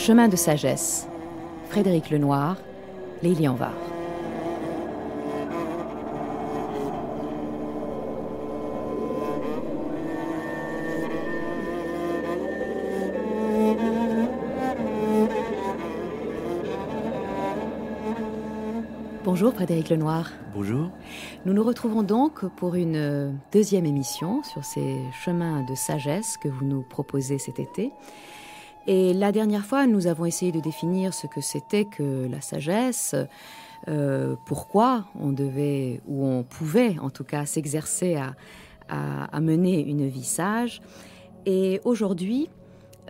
Chemin de sagesse, Frédéric Lenoir, Lélie Anvar. Bonjour Frédéric Lenoir. Bonjour. Nous nous retrouvons donc pour une deuxième émission sur ces chemins de sagesse que vous nous proposez cet été. Et la dernière fois, nous avons essayé de définir ce que c'était que la sagesse, pourquoi on devait, ou on pouvait en tout cas, s'exercer à mener une vie sage. Et aujourd'hui,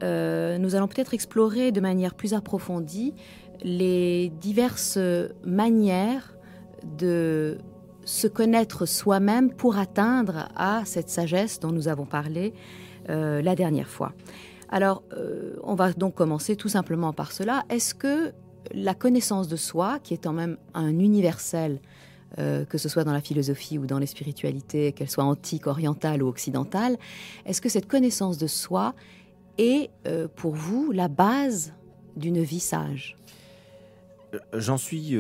nous allons peut-être explorer de manière plus approfondie les diverses manières de se connaître soi-même pour atteindre à cette sagesse dont nous avons parlé la dernière fois. Alors, on va donc commencer tout simplement par cela. Est-ce que la connaissance de soi, qui est quand même un universel, que ce soit dans la philosophie ou dans les spiritualités, qu'elle soit antique, orientale ou occidentale, est-ce que cette connaissance de soi est, pour vous, la base d'une vie sage ? J'en suis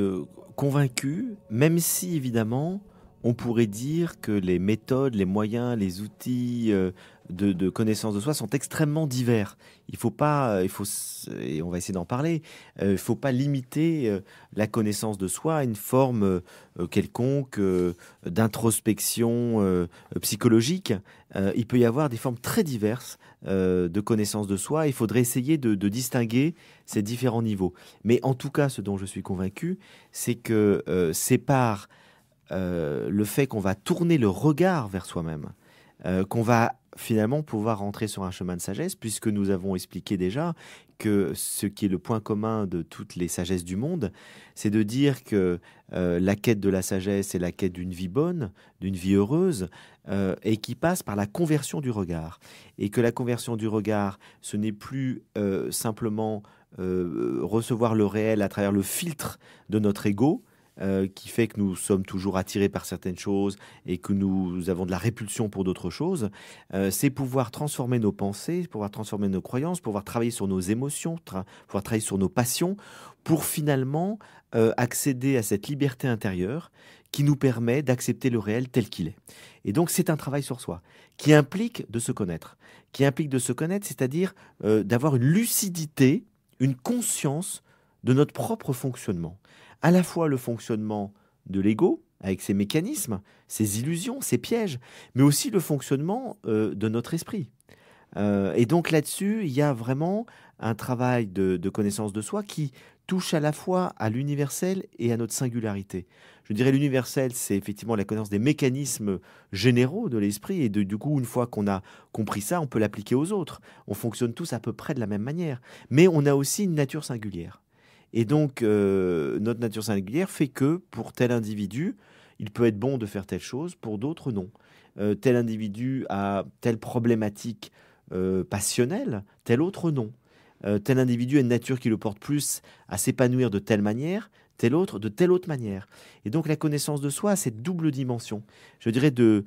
convaincu, même si, évidemment, on pourrait dire que les méthodes, les moyens, les outils de connaissance de soi sont extrêmement divers. Et on va essayer d'en parler, il ne faut pas limiter la connaissance de soi à une forme quelconque d'introspection psychologique. Il peut y avoir des formes très diverses de connaissance de soi. Il faudrait essayer de distinguer ces différents niveaux. Mais en tout cas, ce dont je suis convaincu, c'est que c'est par le fait qu'on va tourner le regard vers soi-même, qu'on va finalement pouvoir rentrer sur un chemin de sagesse, puisque nous avons expliqué déjà que ce qui est le point commun de toutes les sagesses du monde, c'est de dire que la quête de la sagesse est la quête d'une vie bonne, d'une vie heureuse, et qui passe par la conversion du regard. Et que la conversion du regard, ce n'est plus simplement recevoir le réel à travers le filtre de notre ego, qui fait que nous sommes toujours attirés par certaines choses et que nous avons de la répulsion pour d'autres choses, c'est pouvoir transformer nos pensées, pouvoir transformer nos croyances, pouvoir travailler sur nos émotions, pouvoir travailler sur nos passions, pour finalement accéder à cette liberté intérieure qui nous permet d'accepter le réel tel qu'il est. Et donc c'est un travail sur soi, qui implique de se connaître, c'est-à-dire d'avoir une lucidité, une conscience de notre propre fonctionnement. À la fois le fonctionnement de l'ego, avec ses mécanismes, ses illusions, ses pièges, mais aussi le fonctionnement de notre esprit. Et donc là-dessus, il y a vraiment un travail de connaissance de soi qui touche à la fois à l'universel et à notre singularité. Je dirais l'universel, c'est effectivement la connaissance des mécanismes généraux de l'esprit, et du coup, une fois qu'on a compris ça, on peut l'appliquer aux autres. On fonctionne tous à peu près de la même manière, mais on a aussi une nature singulière. Et donc, notre nature singulière fait que, pour tel individu, il peut être bon de faire telle chose, pour d'autres, non. Tel individu a telle problématique passionnelle, tel autre, non. Tel individu a une nature qui le porte plus à s'épanouir de telle manière, tel autre de telle autre manière. Et donc, la connaissance de soi a cette double dimension, je dirais, de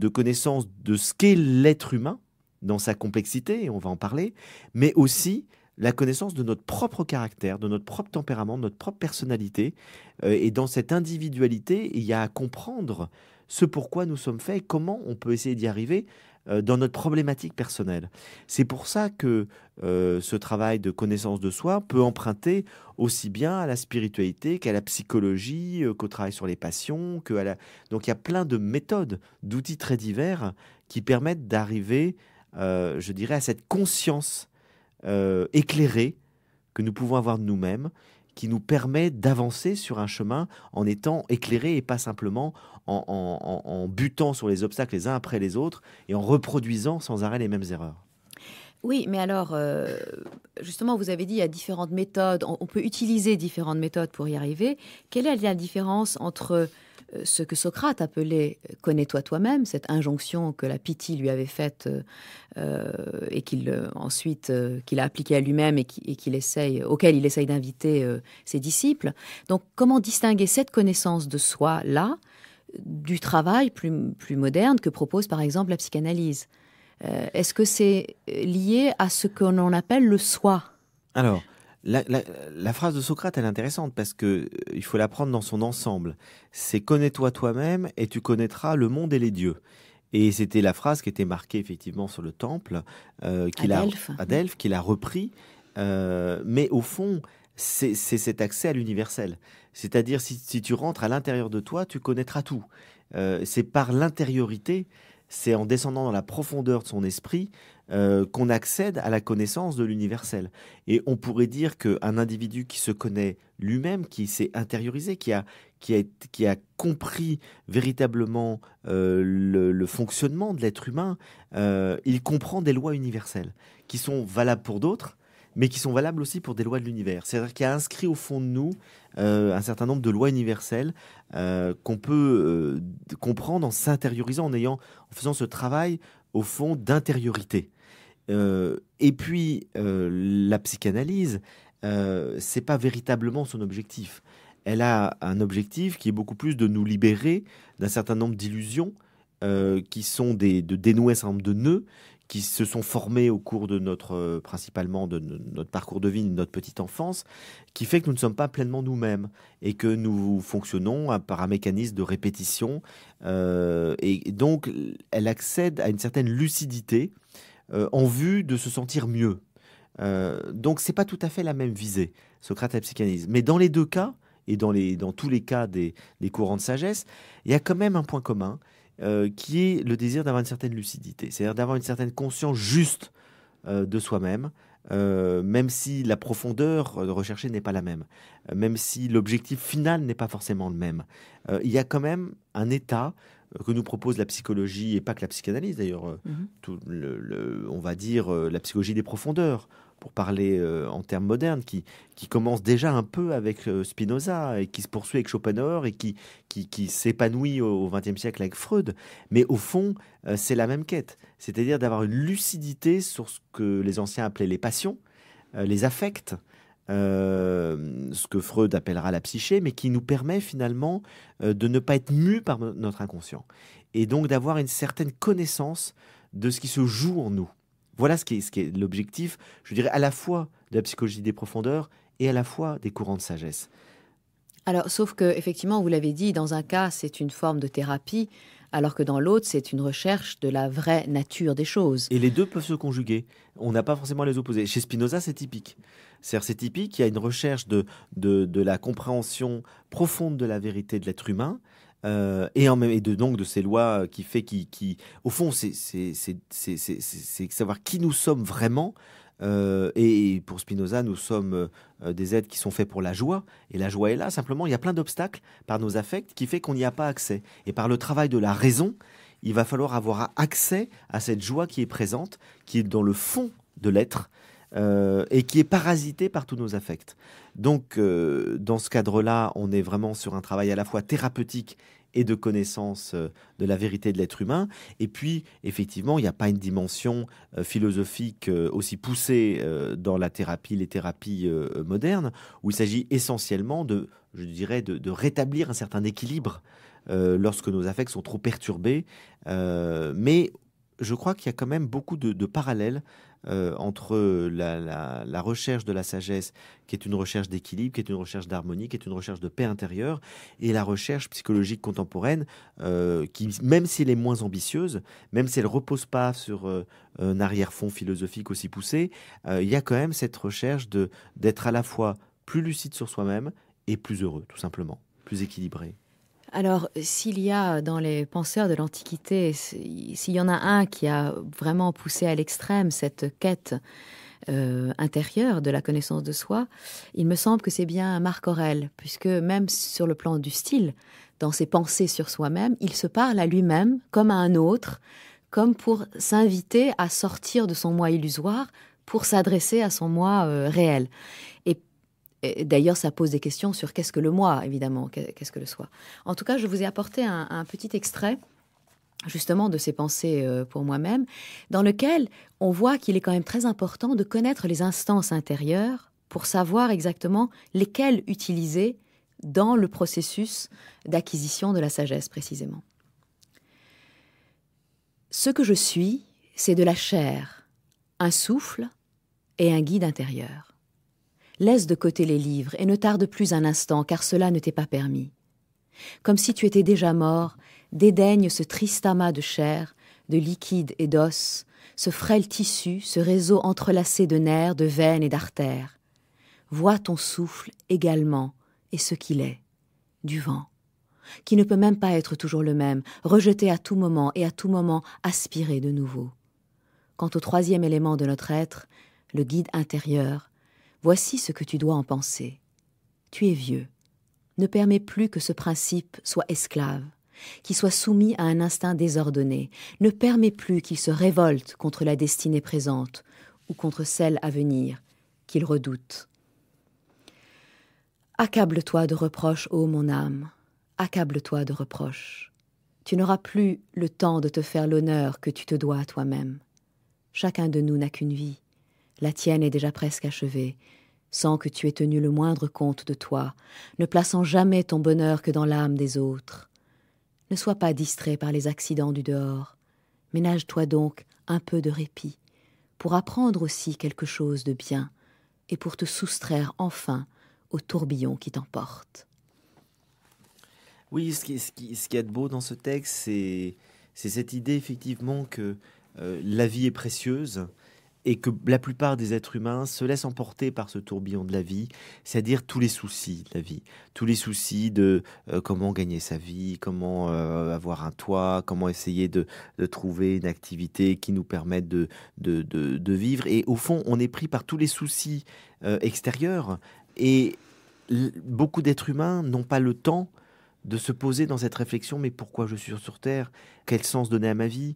connaissance de ce qu'est l'être humain, dans sa complexité, et on va en parler, mais aussi la connaissance de notre propre caractère, de notre propre tempérament, de notre propre personnalité. Et dans cette individualité, il y a à comprendre ce pourquoi nous sommes faits et comment on peut essayer d'y arriver dans notre problématique personnelle. C'est pour ça que ce travail de connaissance de soi peut emprunter aussi bien à la spiritualité qu'à la psychologie, qu'au travail sur les passions. Donc il y a plein de méthodes, d'outils très divers qui permettent d'arriver, je dirais, à cette conscience éclairée que nous pouvons avoir de nous-mêmes, qui nous permet d'avancer sur un chemin en étant éclairé et pas simplement en butant sur les obstacles les uns après les autres et en reproduisant sans arrêt les mêmes erreurs. Oui, mais alors, justement, vous avez dit il y a différentes méthodes, on peut utiliser différentes méthodes pour y arriver. Quelle est la différence entre ce que Socrate appelait « connais-toi toi-même », cette injonction que la Pythie lui avait faite et ensuite qu'il a appliquée à lui-même et auquel il essaye d'inviter ses disciples. Donc, comment distinguer cette connaissance de soi-là du travail plus moderne que propose par exemple la psychanalyse ? Est-ce que c'est lié à ce que l'on appelle le soi ? Alors, la phrase de Socrate, elle est intéressante parce que il faut la prendre dans son ensemble. C'est connais-toi toi-même et tu connaîtras le monde et les dieux. Et c'était la phrase qui était marquée effectivement sur le temple, À Delphes. à Delphes, qu'il a repris. Mais au fond, c'est cet accès à l'universel. C'est-à-dire, si tu rentres à l'intérieur de toi, tu connaîtras tout. C'est par l'intériorité, c'est en descendant dans la profondeur de son esprit qu'on accède à la connaissance de l'universel. Et on pourrait dire qu'un individu qui se connaît lui-même, qui s'est intériorisé, qui a compris véritablement le fonctionnement de l'être humain, il comprend des lois universelles qui sont valables pour d'autres, mais qui sont valables aussi pour des lois de l'univers. C'est-à-dire qu'il y a inscrit au fond de nous un certain nombre de lois universelles qu'on peut comprendre en s'intériorisant, en faisant ce travail au fond d'intériorité. Et puis la psychanalyse, c'est pas véritablement son objectif. Elle a un objectif qui est beaucoup plus de nous libérer d'un certain nombre d'illusions qui sont de dénouer un certain nombre de nœuds qui se sont formés au cours de principalement de notre parcours de vie, de notre petite enfance, qui fait que nous ne sommes pas pleinement nous-mêmes et que nous fonctionnons par un mécanisme de répétition. Et donc, elle accède à une certaine lucidité en vue de se sentir mieux. Donc, c'est pas tout à fait la même visée, Socrate et la psychanalyse. Mais dans les deux cas, et dans tous les cas des courants de sagesse, il y a quand même un point commun, qui est le désir d'avoir une certaine lucidité, c'est-à-dire d'avoir une certaine conscience juste de soi-même, même si la profondeur recherchée n'est pas la même, même si l'objectif final n'est pas forcément le même. Il y a quand même un état que nous propose la psychologie, et pas que la psychanalyse d'ailleurs, on va dire la psychologie des profondeurs, pour parler en termes modernes, qui commence déjà un peu avec Spinoza et qui se poursuit avec Schopenhauer et qui s'épanouit au XXe siècle avec Freud. Mais au fond, c'est la même quête, c'est-à-dire d'avoir une lucidité sur ce que les anciens appelaient les passions, les affects, ce que Freud appellera la psyché, mais qui nous permet finalement de ne pas être mus par notre inconscient et donc d'avoir une certaine connaissance de ce qui se joue en nous. Voilà ce qui est l'objectif, je dirais, à la fois de la psychologie des profondeurs et à la fois des courants de sagesse. Alors, sauf que, effectivement, vous l'avez dit, dans un cas, c'est une forme de thérapie, alors que dans l'autre, c'est une recherche de la vraie nature des choses. Et les deux peuvent se conjuguer. On n'a pas forcément à les opposer. Chez Spinoza, c'est typique. C'est typique, il y a une recherche de la compréhension profonde de la vérité de l'être humain, et donc de ces lois qui fait au fond, c'est savoir qui nous sommes vraiment. Et pour Spinoza, nous sommes des êtres qui sont faits pour la joie. Et la joie est là. Simplement, il y a plein d'obstacles par nos affects qui fait qu'on n'y a pas accès. Et par le travail de la raison, il va falloir avoir accès à cette joie qui est présente, qui est dans le fond de l'être, et qui est parasitée par tous nos affects. Donc, dans ce cadre-là, on est vraiment sur un travail à la fois thérapeutique et de connaissance de la vérité de l'être humain. Et puis, effectivement, il n'y a pas une dimension philosophique aussi poussée dans les thérapies modernes, où il s'agit essentiellement je dirais, de rétablir un certain équilibre lorsque nos affects sont trop perturbés. Mais je crois qu'il y a quand même beaucoup de parallèles entre la recherche de la sagesse, qui est une recherche d'équilibre, qui est une recherche d'harmonie, qui est une recherche de paix intérieure, et la recherche psychologique contemporaine, qui, même si elle est moins ambitieuse, même si elle ne repose pas sur un arrière-fond philosophique aussi poussé, il y a quand même cette recherche d'être à la fois plus lucide sur soi-même et plus heureux, tout simplement, plus équilibré. Alors, s'il y a dans les penseurs de l'Antiquité, s'il y en a un qui a vraiment poussé à l'extrême cette quête intérieure de la connaissance de soi, il me semble que c'est bien Marc Aurèle, puisque même sur le plan du style, dans ses pensées sur soi-même, il se parle à lui-même comme à un autre, comme pour s'inviter à sortir de son moi illusoire pour s'adresser à son moi réel. Et d'ailleurs, ça pose des questions sur qu'est-ce que le moi, évidemment, qu'est-ce que le soi. En tout cas, je vous ai apporté un petit extrait, justement, de ces pensées pour moi-même, dans lequel on voit qu'il est quand même très important de connaître les instances intérieures pour savoir exactement lesquelles utiliser dans le processus d'acquisition de la sagesse, précisément. Ce que je suis, c'est de la chair, un souffle et un guide intérieur. Laisse de côté les livres et ne tarde plus un instant, car cela ne t'est pas permis. Comme si tu étais déjà mort, dédaigne ce triste amas de chair, de liquide et d'os, ce frêle tissu, ce réseau entrelacé de nerfs, de veines et d'artères. Vois ton souffle également et ce qu'il est, du vent, qui ne peut même pas être toujours le même, rejeté à tout moment et à tout moment aspiré de nouveau. Quant au troisième élément de notre être, le guide intérieur, voici ce que tu dois en penser. Tu es vieux. Ne permets plus que ce principe soit esclave, qu'il soit soumis à un instinct désordonné. Ne permets plus qu'il se révolte contre la destinée présente ou contre celle à venir, qu'il redoute. Accable-toi de reproches, ô mon âme, accable-toi de reproches. Tu n'auras plus le temps de te faire l'honneur que tu te dois à toi-même. Chacun de nous n'a qu'une vie. La tienne est déjà presque achevée, sans que tu aies tenu le moindre compte de toi, ne plaçant jamais ton bonheur que dans l'âme des autres. Ne sois pas distrait par les accidents du dehors. Ménage-toi donc un peu de répit, pour apprendre aussi quelque chose de bien, et pour te soustraire enfin au tourbillon qui t'emporte. Oui, ce qui est de beau dans ce texte, c'est cette idée effectivement que la vie est précieuse et que la plupart des êtres humains se laissent emporter par ce tourbillon de la vie, c'est-à-dire tous les soucis de la vie, tous les soucis de comment gagner sa vie, comment avoir un toit, comment essayer de trouver une activité qui nous permette de vivre. Et au fond, on est pris par tous les soucis extérieurs et beaucoup d'êtres humains n'ont pas le temps de se poser dans cette réflexion, mais pourquoi je suis sur Terre? Quel sens donner à ma vie?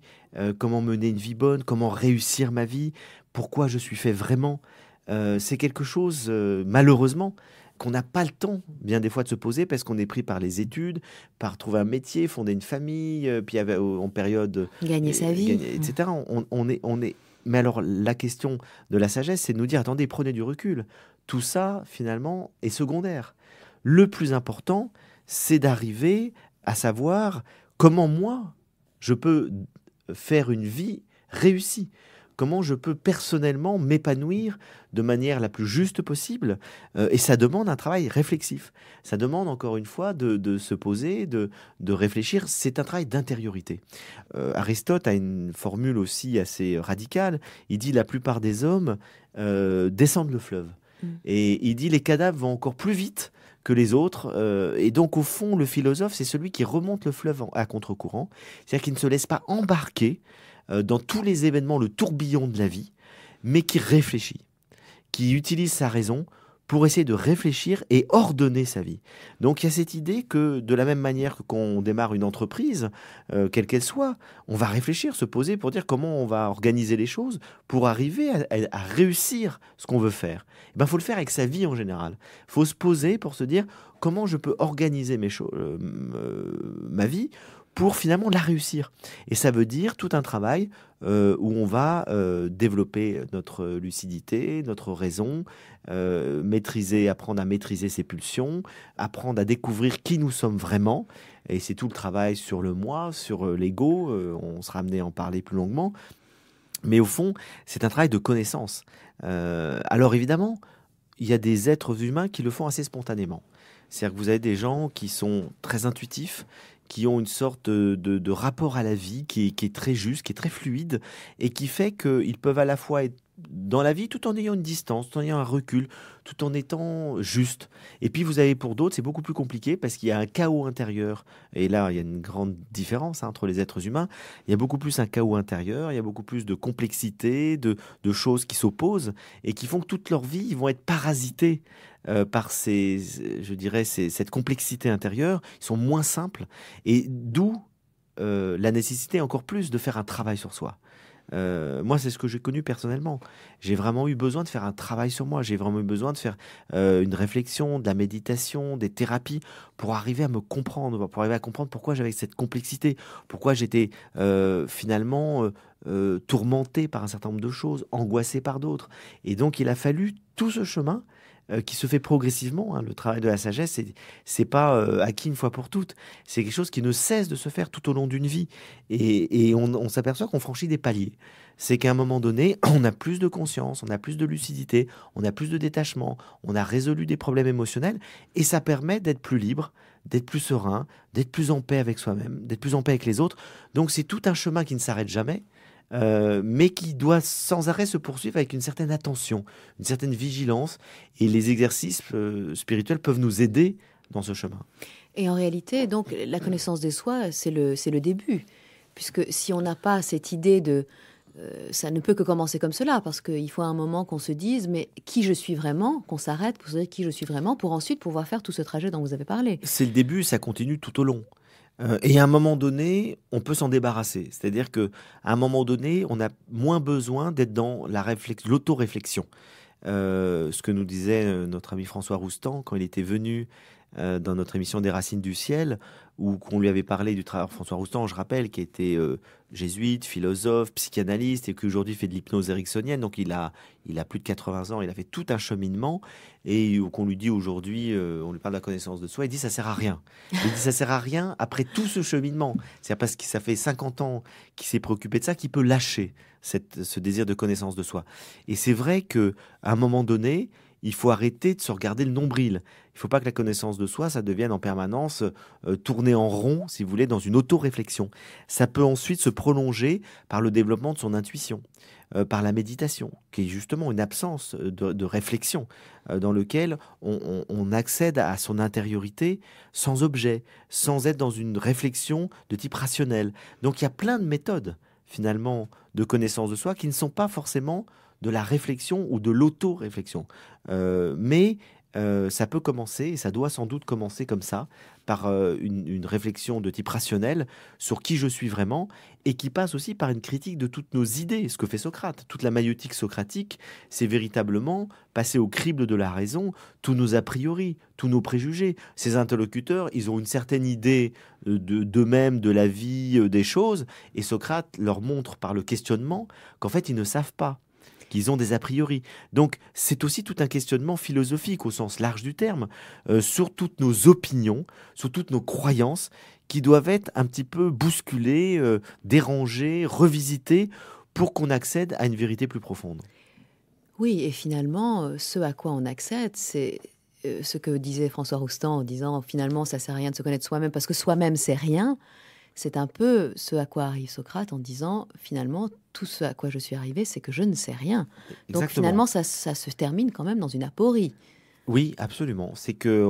Comment mener une vie bonne? Comment réussir ma vie? Pourquoi je suis fait vraiment? C'est quelque chose, malheureusement, qu'on n'a pas le temps, bien des fois, de se poser parce qu'on est pris par les études, par trouver un métier, fonder une famille, puis en période... Gagner sa vie. Etc. On est... Mais alors, la question de la sagesse, c'est de nous dire, attendez, prenez du recul. Tout ça, finalement, est secondaire. Le plus important, c'est d'arriver à savoir comment moi, je peux faire une vie réussie. Comment je peux personnellement m'épanouir de manière la plus juste possible. Et ça demande un travail réflexif. Ça demande encore une fois de se poser, de réfléchir. C'est un travail d'intériorité. Aristote a une formule aussi assez radicale. Il dit la plupart des hommes descendent le fleuve. Et il dit les cadavres vont encore plus vite que les autres. Et donc, au fond, le philosophe, c'est celui qui remonte le fleuve à contre-courant. C'est-à-dire qu'il ne se laisse pas embarquer dans tous les événements, le tourbillon de la vie, mais qui réfléchit, qui utilise sa raison pour essayer de réfléchir et ordonner sa vie. Donc il y a cette idée que de la même manière que quand on démarre une entreprise, quelle qu'elle soit, on va réfléchir, se poser pour dire comment on va organiser les choses pour arriver à réussir ce qu'on veut faire. Il faut le faire avec sa vie en général. Il faut se poser pour se dire comment je peux organiser ma vie pour finalement la réussir. Et ça veut dire tout un travail où on va développer notre lucidité, notre raison, apprendre à maîtriser ses pulsions, apprendre à découvrir qui nous sommes vraiment. Et c'est tout le travail sur le moi, sur l'ego. On sera amené à en parler plus longuement. Mais au fond, c'est un travail de connaissance. Alors évidemment, il y a des êtres humains qui le font assez spontanément. C'est-à-dire que vous avez des gens qui sont très intuitifs, qui ont une sorte de rapport à la vie qui est très juste, qui est très fluide, et qui fait qu'ils peuvent à la fois être dans la vie tout en ayant une distance, tout en ayant un recul, tout en étant juste. Et puis vous avez pour d'autres, c'est beaucoup plus compliqué parce qu'il y a un chaos intérieur. Et là, il y a une grande différence entre les êtres humains. Il y a beaucoup plus un chaos intérieur, il y a beaucoup plus de complexité, de choses qui s'opposent et qui font que toute leur vie, ils vont être parasités par cette complexité intérieure. Ils sont moins simples. Et d'où la nécessité encore plus de faire un travail sur soi. Moi, c'est ce que j'ai connu personnellement. J'ai vraiment eu besoin de faire un travail sur moi. J'ai vraiment eu besoin de faire une réflexion, de la méditation, des thérapies pour arriver à me comprendre, pour arriver à comprendre pourquoi j'avais cette complexité, pourquoi j'étais finalement tourmenté par un certain nombre de choses, angoissé par d'autres. Et donc, il a fallu tout ce chemin qui se fait progressivement. Hein. Le travail de la sagesse, c'est pas acquis une fois pour toutes. C'est quelque chose qui ne cesse de se faire tout au long d'une vie. Et on s'aperçoit qu'on franchit des paliers. C'est qu'à un moment donné, on a plus de conscience, on a plus de lucidité, on a plus de détachement, on a résolu des problèmes émotionnels, et ça permet d'être plus libre, d'être plus serein, d'être plus en paix avec soi-même, d'être plus en paix avec les autres. Donc c'est tout un chemin qui ne s'arrête jamais, mais qui doit sans arrêt se poursuivre avec une certaine attention, une certaine vigilance, et les exercices spirituels peuvent nous aider dans ce chemin. Et en réalité, donc, la connaissance de soi, c'est le début. Puisque si on n'a pas cette idée de... ça ne peut que commencer comme cela, parce qu'il faut à un moment qu'on se dise, mais qui je suis vraiment, qu'on s'arrête pour se dire qui je suis vraiment, pour ensuite pouvoir faire tout ce trajet dont vous avez parlé. C'est le début, ça continue tout au long. Et à un moment donné, on peut s'en débarrasser. C'est-à-dire qu'à un moment donné, on a moins besoin d'être dans l'auto-réflexion. Ce que nous disait notre ami François Roustan quand il était venu dans notre émission des Racines du Ciel, où qu'on lui avait parlé du travail. François Roustan, je rappelle, qui était jésuite, philosophe, psychanalyste, et qui aujourd'hui fait de l'hypnose ericksonienne. Donc il a plus de 80 ans, il a fait tout un cheminement, et qu'on lui dit aujourd'hui, on lui parle de la connaissance de soi, il dit ça sert à rien. Il dit ça sert à rien après tout ce cheminement. C'est parce que ça fait 50 ans qu'il s'est préoccupé de ça qu'il peut lâcher ce désir de connaissance de soi. Et c'est vrai qu'à un moment donné, il faut arrêter de se regarder le nombril. Il ne faut pas que la connaissance de soi, ça devienne en permanence tourner en rond, si vous voulez, dans une auto-réflexion. Ça peut ensuite se prolonger par le développement de son intuition, par la méditation, qui est justement une absence de réflexion, dans lequel on accède à son intériorité sans objet, sans être dans une réflexion de type rationnel. Donc il y a plein de méthodes, finalement, de connaissance de soi qui ne sont pas forcément de la réflexion ou de l'auto-réflexion. Mais ça peut commencer, et ça doit sans doute commencer comme ça, par une réflexion de type rationnel sur qui je suis vraiment, et qui passe aussi par une critique de toutes nos idées, ce que fait Socrate. Toute la maïeutique socratique, c'est véritablement passer au crible de la raison tous nos a priori, tous nos préjugés. Ces interlocuteurs, ils ont une certaine idée d'eux-mêmes, de la vie, des choses, et Socrate leur montre par le questionnement qu'en fait, ils ne savent pas, qu'ils ont des a priori. Donc, c'est aussi tout un questionnement philosophique au sens large du terme, sur toutes nos opinions, sur toutes nos croyances, qui doivent être un petit peu bousculées, dérangées, revisitées, pour qu'on accède à une vérité plus profonde. Oui, et finalement, ce à quoi on accède, c'est ce que disait François Roustan en disant, finalement, ça sert à rien de se connaître soi-même, parce que soi-même, c'est rien. C'est un peu ce à quoi arrive Socrate en disant, finalement, tout ce à quoi je suis arrivé, c'est que je ne sais rien. Exactement. Donc finalement, ça se termine quand même dans une aporie. Oui, absolument. C'est que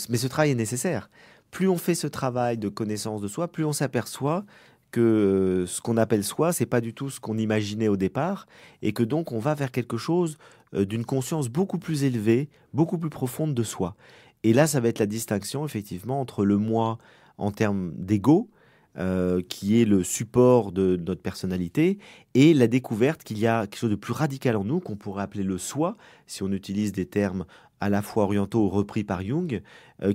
mais ce travail est nécessaire. Plus on fait ce travail de connaissance de soi, plus on s'aperçoit que ce qu'on appelle soi, c'est pas du tout ce qu'on imaginait au départ, et que donc on va vers quelque chose d'une conscience beaucoup plus élevée, beaucoup plus profonde de soi. Et là, ça va être la distinction, effectivement, entre le moi en termes d'ego, qui est le support de notre personnalité, et la découverte qu'il y a quelque chose de plus radical en nous, qu'on pourrait appeler le soi, si on utilise des termes à la fois orientaux repris par Jung,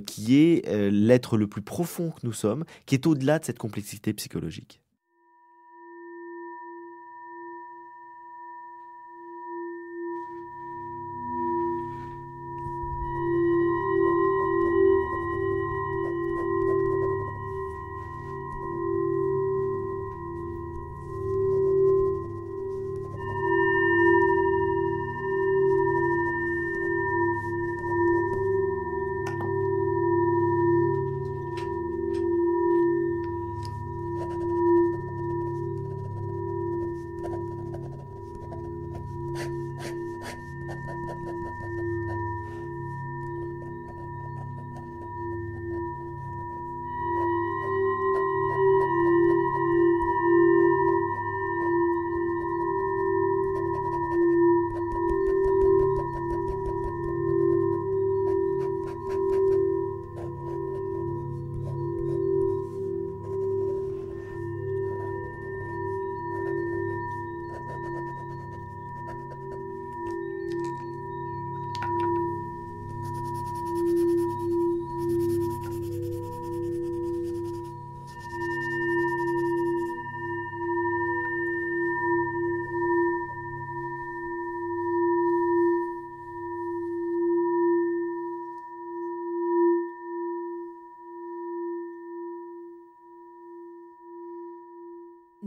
qui est l'être le plus profond que nous sommes, qui est au-delà de cette complexité psychologique.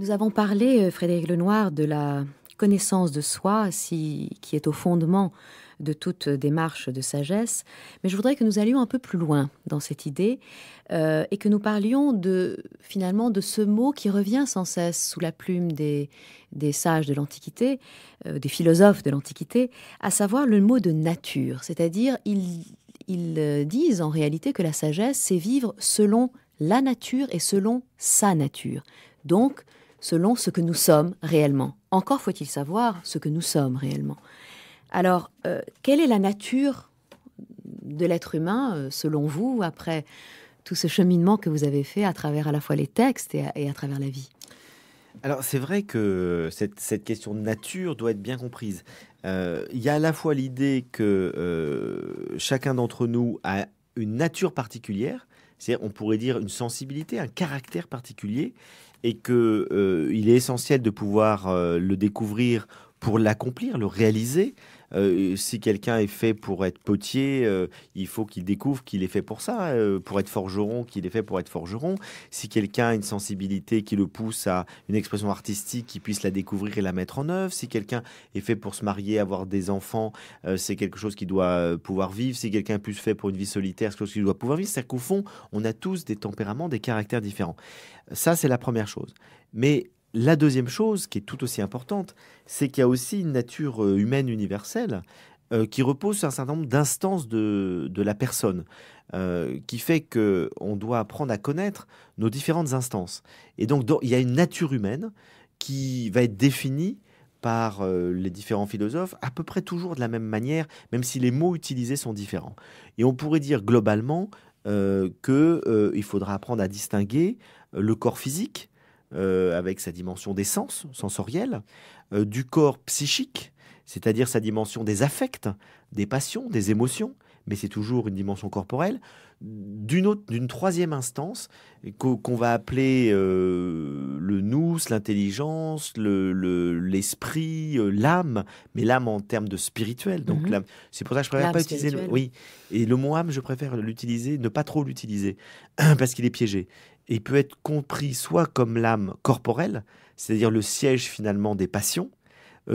Nous avons parlé, Frédéric Lenoir, de la connaissance de soi, qui est au fondement de toute démarche de sagesse. Mais je voudrais que nous allions un peu plus loin dans cette idée et que nous parlions finalement de ce mot qui revient sans cesse sous la plume des sages de l'Antiquité, des philosophes de l'Antiquité, à savoir le mot de nature. C'est-à-dire, ils disent en réalité que la sagesse, c'est vivre selon la nature et selon sa nature. Donc, selon ce que nous sommes réellement. Encore faut-il savoir ce que nous sommes réellement. Alors, quelle est la nature de l'être humain, selon vous, après tout ce cheminement que vous avez fait à travers à la fois les textes et à travers la vie? Alors, c'est vrai que cette question de nature doit être bien comprise. Il y a à la fois l'idée que chacun d'entre nous a une nature particulière, c'est-à-dire, on pourrait dire une sensibilité, un caractère particulier, et que il est essentiel de pouvoir le découvrir pour l'accomplir, le réaliser. Si quelqu'un est fait pour être potier, il faut qu'il découvre qu'il est fait pour ça. Pour être forgeron, qu'il est fait pour être forgeron. Si quelqu'un a une sensibilité qui le pousse à une expression artistique, qu'il puisse la découvrir et la mettre en œuvre. Si quelqu'un est fait pour se marier, avoir des enfants, c'est quelque chose qu'il doit pouvoir vivre. Si quelqu'un est plus fait pour une vie solitaire, c'est quelque chose qu'il doit pouvoir vivre. C'est-à-dire qu'au fond, on a tous des tempéraments, des caractères différents. Ça, c'est la première chose. Mais la deuxième chose, qui est tout aussi importante, c'est qu'il y a aussi une nature humaine universelle qui repose sur un certain nombre d'instances de la personne, qui fait qu'on doit apprendre à connaître nos différentes instances. Et donc, il y a une nature humaine qui va être définie par les différents philosophes à peu près toujours de la même manière, même si les mots utilisés sont différents. Et on pourrait dire globalement qu'il faudra apprendre à distinguer le corps physique, avec sa dimension des sens sensoriels, du corps psychique, c'est-à-dire sa dimension des affects, des passions, des émotions, mais c'est toujours une dimension corporelle, d'une troisième instance qu'on va appeler le nous, l'intelligence, l'esprit, l'âme, mais l'âme en termes de spirituel. Donc c'est pour ça que je préfère pas utiliser oui, et le mot âme, je préfère l'utiliser, ne pas trop l'utiliser, parce qu'il est piégé. Et il peut être compris soit comme l'âme corporelle, c'est-à-dire le siège finalement des passions,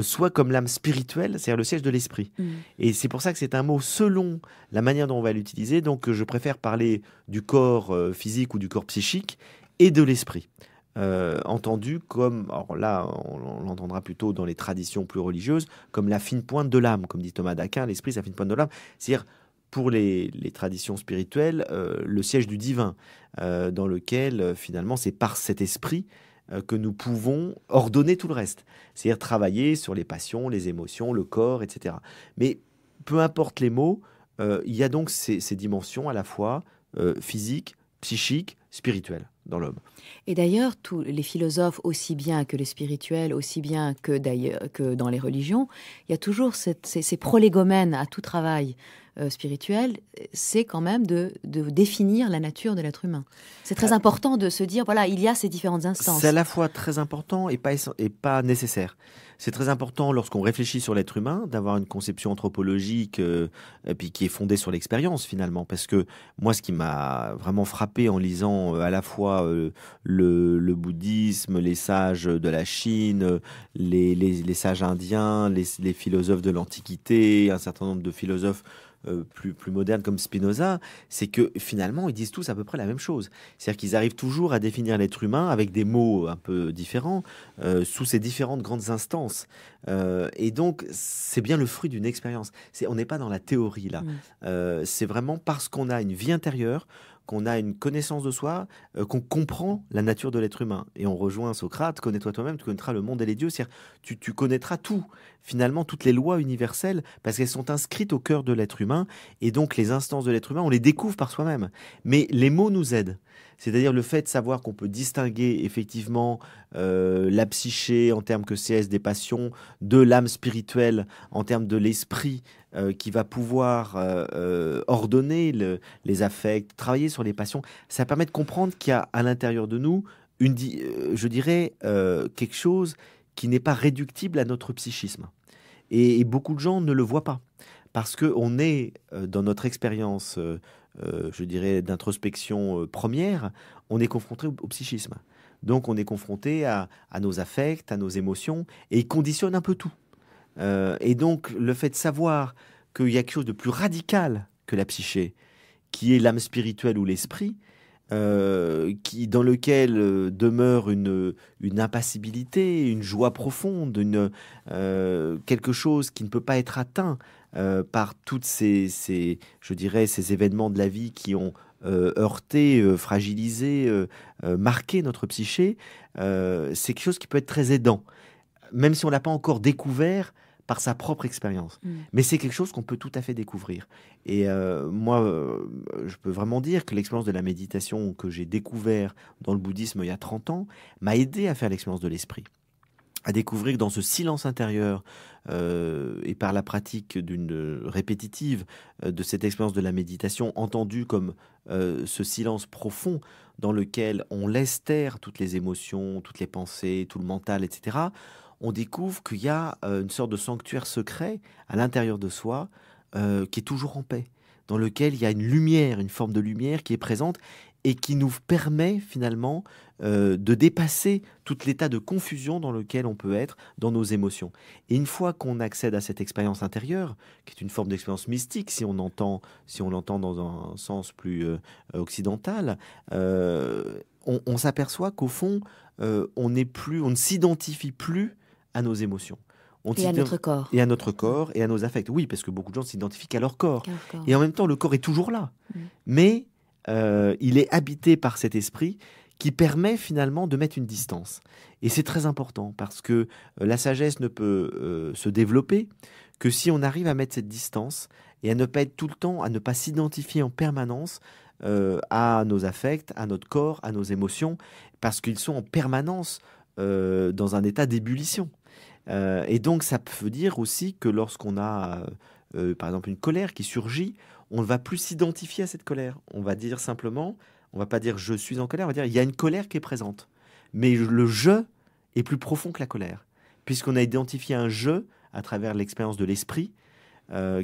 soit comme l'âme spirituelle, c'est-à-dire le siège de l'esprit. Et c'est pour ça que c'est un mot selon la manière dont on va l'utiliser. Donc je préfère parler du corps physique ou du corps psychique et de l'esprit. Entendu comme, alors là on l'entendra plutôt dans les traditions plus religieuses, comme la fine pointe de l'âme, comme dit Thomas d'Aquin, l'esprit c'est la fine pointe de l'âme, c'est-à-dire pour les traditions spirituelles, le siège du divin, dans lequel finalement c'est par cet esprit que nous pouvons ordonner tout le reste, c'est-à-dire travailler sur les passions, les émotions, le corps, etc. Mais peu importe les mots, il y a donc ces dimensions à la fois physiques, psychiques, spirituelles dans l'homme. Et d'ailleurs, tous les philosophes, aussi bien que les spirituels, aussi bien que dans les religions, il y a toujours ces prolégomènes à tout travail spirituel, c'est quand même de définir la nature de l'être humain. C'est très important de se dire, voilà, il y a ces différentes instances. C'est à la fois très important et pas nécessaire. C'est très important lorsqu'on réfléchit sur l'être humain, d'avoir une conception anthropologique et puis qui est fondée sur l'expérience finalement. Parce que moi, ce qui m'a vraiment frappé en lisant à la fois le bouddhisme, les sages de la Chine, les sages indiens, les philosophes de l'Antiquité, un certain nombre de philosophes plus modernes comme Spinoza, c'est que finalement ils disent tous à peu près la même chose. C'est-à-dire qu'ils arrivent toujours à définir l'être humain avec des mots un peu différents sous ces différentes grandes instances. Et donc c'est bien le fruit d'une expérience. On n'est pas dans la théorie là. C'est vraiment parce qu'on a une vie intérieure, qu'on a une connaissance de soi, qu'on comprend la nature de l'être humain. Et on rejoint Socrate, connais-toi toi-même, tu connaîtras le monde et les dieux. C'est-à-dire, tu connaîtras tout, finalement, toutes les lois universelles, parce qu'elles sont inscrites au cœur de l'être humain. Et donc, les instances de l'être humain, on les découvre par soi-même. Mais les mots nous aident. C'est-à-dire le fait de savoir qu'on peut distinguer effectivement la psyché en termes que c'est des passions, de l'âme spirituelle en termes de l'esprit qui va pouvoir ordonner les affects, travailler sur les passions. Ça permet de comprendre qu'il y a à l'intérieur de nous, je dirais, quelque chose qui n'est pas réductible à notre psychisme. Et beaucoup de gens ne le voient pas. Parce qu'on est dans notre expérience, je dirais, d'introspection première, on est confronté au psychisme. Donc on est confronté à nos affects, à nos émotions, et ils conditionnent un peu tout. Et donc le fait de savoir qu'il y a quelque chose de plus radical que la psyché, qui est l'âme spirituelle ou l'esprit, dans lequel demeure une impassibilité, une joie profonde, quelque chose qui ne peut pas être atteint par toutes je dirais, ces événements de la vie qui ont heurté, fragilisé, marqué notre psyché. C'est quelque chose qui peut être très aidant, même si on ne l'a pas encore découvert par sa propre expérience. Mais c'est quelque chose qu'on peut tout à fait découvrir. Et moi, je peux vraiment dire que l'expérience de la méditation que j'ai découvert dans le bouddhisme il y a 30 ans m'a aidé à faire l'expérience de l'esprit, à découvrir que dans ce silence intérieur et par la pratique d'une répétitive de cette expérience de la méditation, entendue comme ce silence profond dans lequel on laisse taire toutes les émotions, toutes les pensées, tout le mental, etc., on découvre qu'il y a une sorte de sanctuaire secret à l'intérieur de soi qui est toujours en paix, dans lequel il y a une lumière, une forme de lumière qui est présente et qui nous permet finalement de dépasser tout l'état de confusion dans lequel on peut être dans nos émotions. Et une fois qu'on accède à cette expérience intérieure, qui est une forme d'expérience mystique, si on l'entend dans un sens plus occidental, on s'aperçoit qu'au fond, on ne s'identifie plus à nos émotions. Et à notre corps. Et à notre corps, et à nos affects. Oui, parce que beaucoup de gens s'identifient qu'à leur corps. Et en même temps, le corps est toujours là. Mais il est habité par cet esprit qui permet finalement de mettre une distance. Et c'est très important, parce que la sagesse ne peut se développer que si on arrive à mettre cette distance et à ne pas être tout le temps, à ne pas s'identifier en permanence à nos affects, à notre corps, à nos émotions, parce qu'ils sont en permanence dans un état d'ébullition. Et donc ça veut dire aussi que lorsqu'on a par exemple une colère qui surgit, on ne va plus s'identifier à cette colère. On va dire simplement, on va pas dire je suis en colère, on va dire il y a une colère qui est présente. Mais le je est plus profond que la colère, puisqu'on a identifié un je à travers l'expérience de l'esprit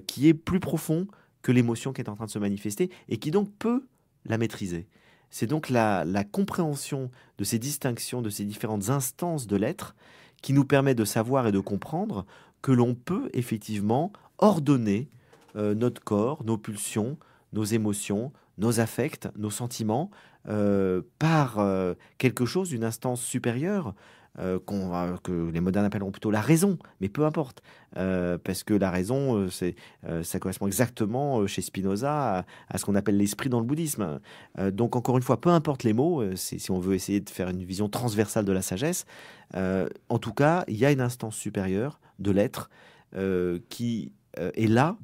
qui est plus profond que l'émotion qui est en train de se manifester et qui donc peut la maîtriser. C'est donc la compréhension de ces distinctions, de ces différentes instances de l'être qui nous permet de savoir et de comprendre que l'on peut effectivement ordonner notre corps, nos pulsions, nos émotions, nos affects, nos sentiments par quelque chose, une instance supérieure que les modernes appelleront plutôt la raison, mais peu importe, parce que la raison, ça correspond exactement chez Spinoza à ce qu'on appelle l'esprit dans le bouddhisme. Donc encore une fois, peu importe les mots, si on veut essayer de faire une vision transversale de la sagesse, en tout cas, il y a une instance supérieure de l'être qui est là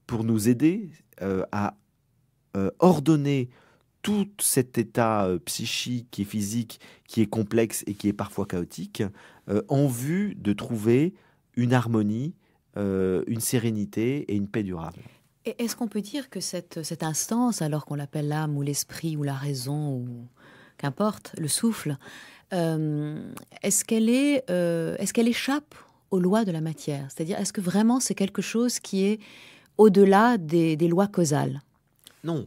pour nous aider à ordonner tout cet état psychique et physique qui est complexe et qui est parfois chaotique, en vue de trouver une harmonie, une sérénité et une paix durable. Et est-ce qu'on peut dire que cette instance, alors qu'on l'appelle l'âme ou l'esprit ou la raison ou qu'importe, le souffle, est-ce qu'elle échappe aux lois de la matière? C'est-à-dire, est-ce que vraiment c'est quelque chose qui est au-delà des lois causales? Non.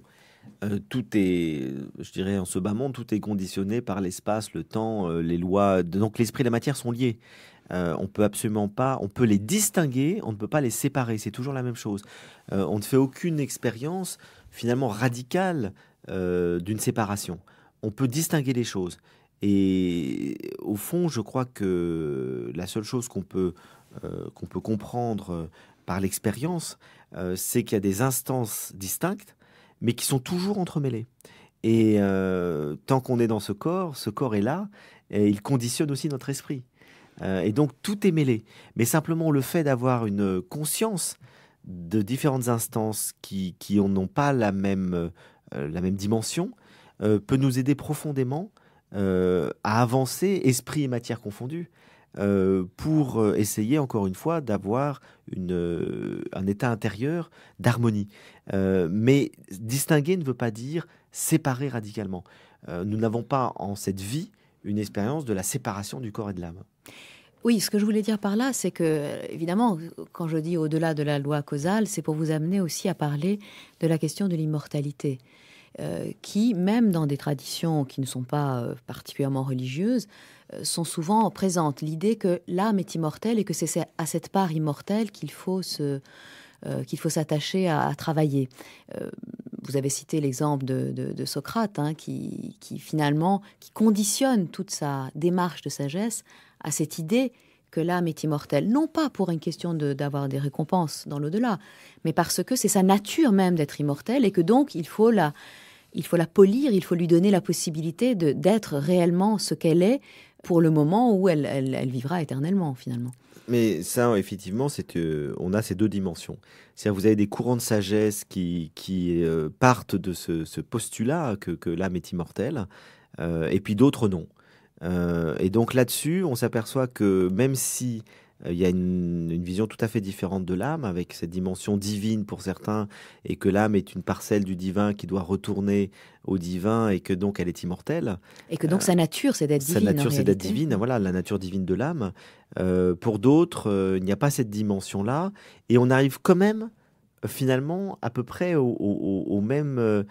Tout est, je dirais, en ce bas monde, tout est conditionné par l'espace, le temps, les lois. Donc l'esprit et la matière sont liés. On peut absolument pas, on peut les distinguer, on ne peut pas les séparer. C'est toujours la même chose. On ne fait aucune expérience finalement radicale d'une séparation. On peut distinguer les choses. Et au fond, je crois que la seule chose qu'on peut comprendre par l'expérience, c'est qu'il y a des instances distinctes, mais qui sont toujours entremêlés. Et tant qu'on est dans ce corps est là, et il conditionne aussi notre esprit. Et donc tout est mêlé. Mais simplement le fait d'avoir une conscience de différentes instances qui n'ont pas la même dimension peut nous aider profondément à avancer, esprit et matière confondus, pour essayer encore une fois d'avoir un état intérieur d'harmonie. Mais distinguer ne veut pas dire séparer radicalement. Nous n'avons pas en cette vie une expérience de la séparation du corps et de l'âme. Oui, ce que je voulais dire par là, c'est que, évidemment, quand je dis au-delà de la loi causale, c'est pour vous amener aussi à parler de la question de l'immortalité. qui, même dans des traditions qui ne sont pas particulièrement religieuses, sont souvent présentes. L'idée que l'âme est immortelle et que c'est à cette part immortelle qu'il faut s'attacher à travailler. Vous avez cité l'exemple de Socrate, hein, qui finalement qui conditionne toute sa démarche de sagesse à cette idée que l'âme est immortelle, non pas pour une question d'avoir des récompenses dans l'au-delà, mais parce que c'est sa nature même d'être immortelle et que donc il faut la polir, il faut lui donner la possibilité d'être réellement ce qu'elle est pour le moment où elle vivra éternellement, finalement. Mais ça, effectivement, on a ces deux dimensions. C'est-à-dire vous avez des courants de sagesse qui partent de ce postulat que l'âme est immortelle, et puis d'autres non. Et donc là-dessus, on s'aperçoit que même si il y a une vision tout à fait différente de l'âme, avec cette dimension divine pour certains, et que l'âme est une parcelle du divin qui doit retourner au divin, et que donc elle est immortelle. Et que donc sa nature, c'est d'être divine. Sa nature, c'est d'être divine, voilà, la nature divine de l'âme. Pour d'autres, il n'y a pas cette dimension-là, et on arrive quand même, finalement, à peu près aux mêmes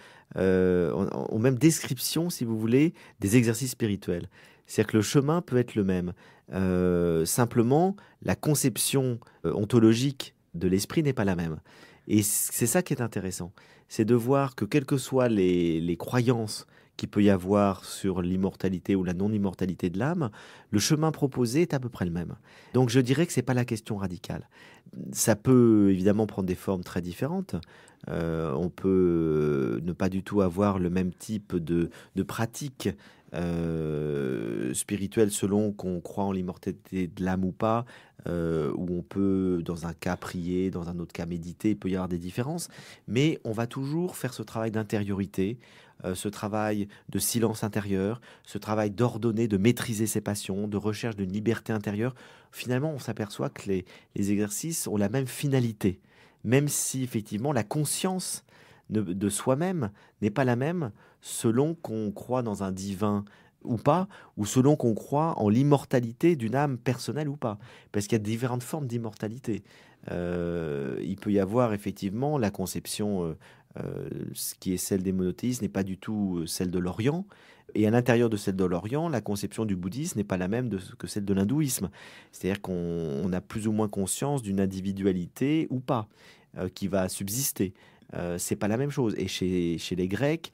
descriptions, si vous voulez, des exercices spirituels. C'est-à-dire que le chemin peut être le même. Simplement, la conception ontologique de l'esprit n'est pas la même. Et c'est ça qui est intéressant. C'est de voir que quelles que soient les croyances qu'il peut y avoir sur l'immortalité ou la non-immortalité de l'âme, le chemin proposé est à peu près le même. Donc je dirais que ce n'est pas la question radicale. Ça peut évidemment prendre des formes très différentes. On peut ne pas du tout avoir le même type de pratique spirituelle selon qu'on croit en l'immortalité de l'âme ou pas, où on peut dans un cas prier, dans un autre cas méditer, il peut y avoir des différences, mais on va toujours faire ce travail d'intériorité, ce travail de silence intérieur, ce travail d'ordonner, de maîtriser ses passions, de recherche d'une liberté intérieure. Finalement, on s'aperçoit que les exercices ont la même finalité, même si effectivement la conscience de soi-même n'est pas la même selon qu'on croit dans un divin ou pas, ou selon qu'on croit en l'immortalité d'une âme personnelle ou pas. Parce qu'il y a différentes formes d'immortalité. Il peut y avoir effectivement la conception, ce qui est celle des monothéistes n'est pas du tout celle de l'Orient. Et à l'intérieur de celle de l'Orient, la conception du bouddhisme n'est pas la même que celle de l'hindouisme. C'est-à-dire qu'on a plus ou moins conscience d'une individualité ou pas, qui va subsister. C'est pas la même chose. Et chez les Grecs,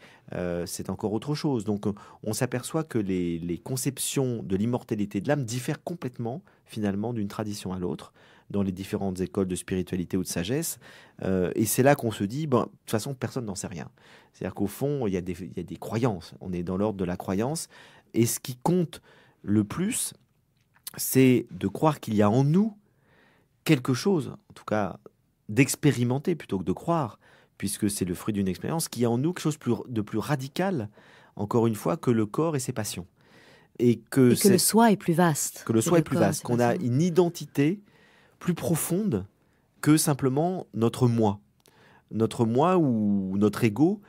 c'est encore autre chose. Donc on s'aperçoit que les conceptions de l'immortalité de l'âme diffèrent complètement, finalement, d'une tradition à l'autre, dans les différentes écoles de spiritualité ou de sagesse. Et c'est là qu'on se dit, de toute façon, personne n'en sait rien. C'est-à-dire qu'au fond, il y a des croyances. On est dans l'ordre de la croyance. Et ce qui compte le plus, c'est de croire qu'il y a en nous quelque chose, en tout cas d'expérimenter plutôt que de croire, puisque c'est le fruit d'une expérience, qui a en nous quelque chose de plus radical, encore une fois, que le corps et ses passions. Et que le soi est plus vaste. Que le soi est plus vaste, qu'on a une identité plus profonde que simplement notre moi. Notre moi ou notre ego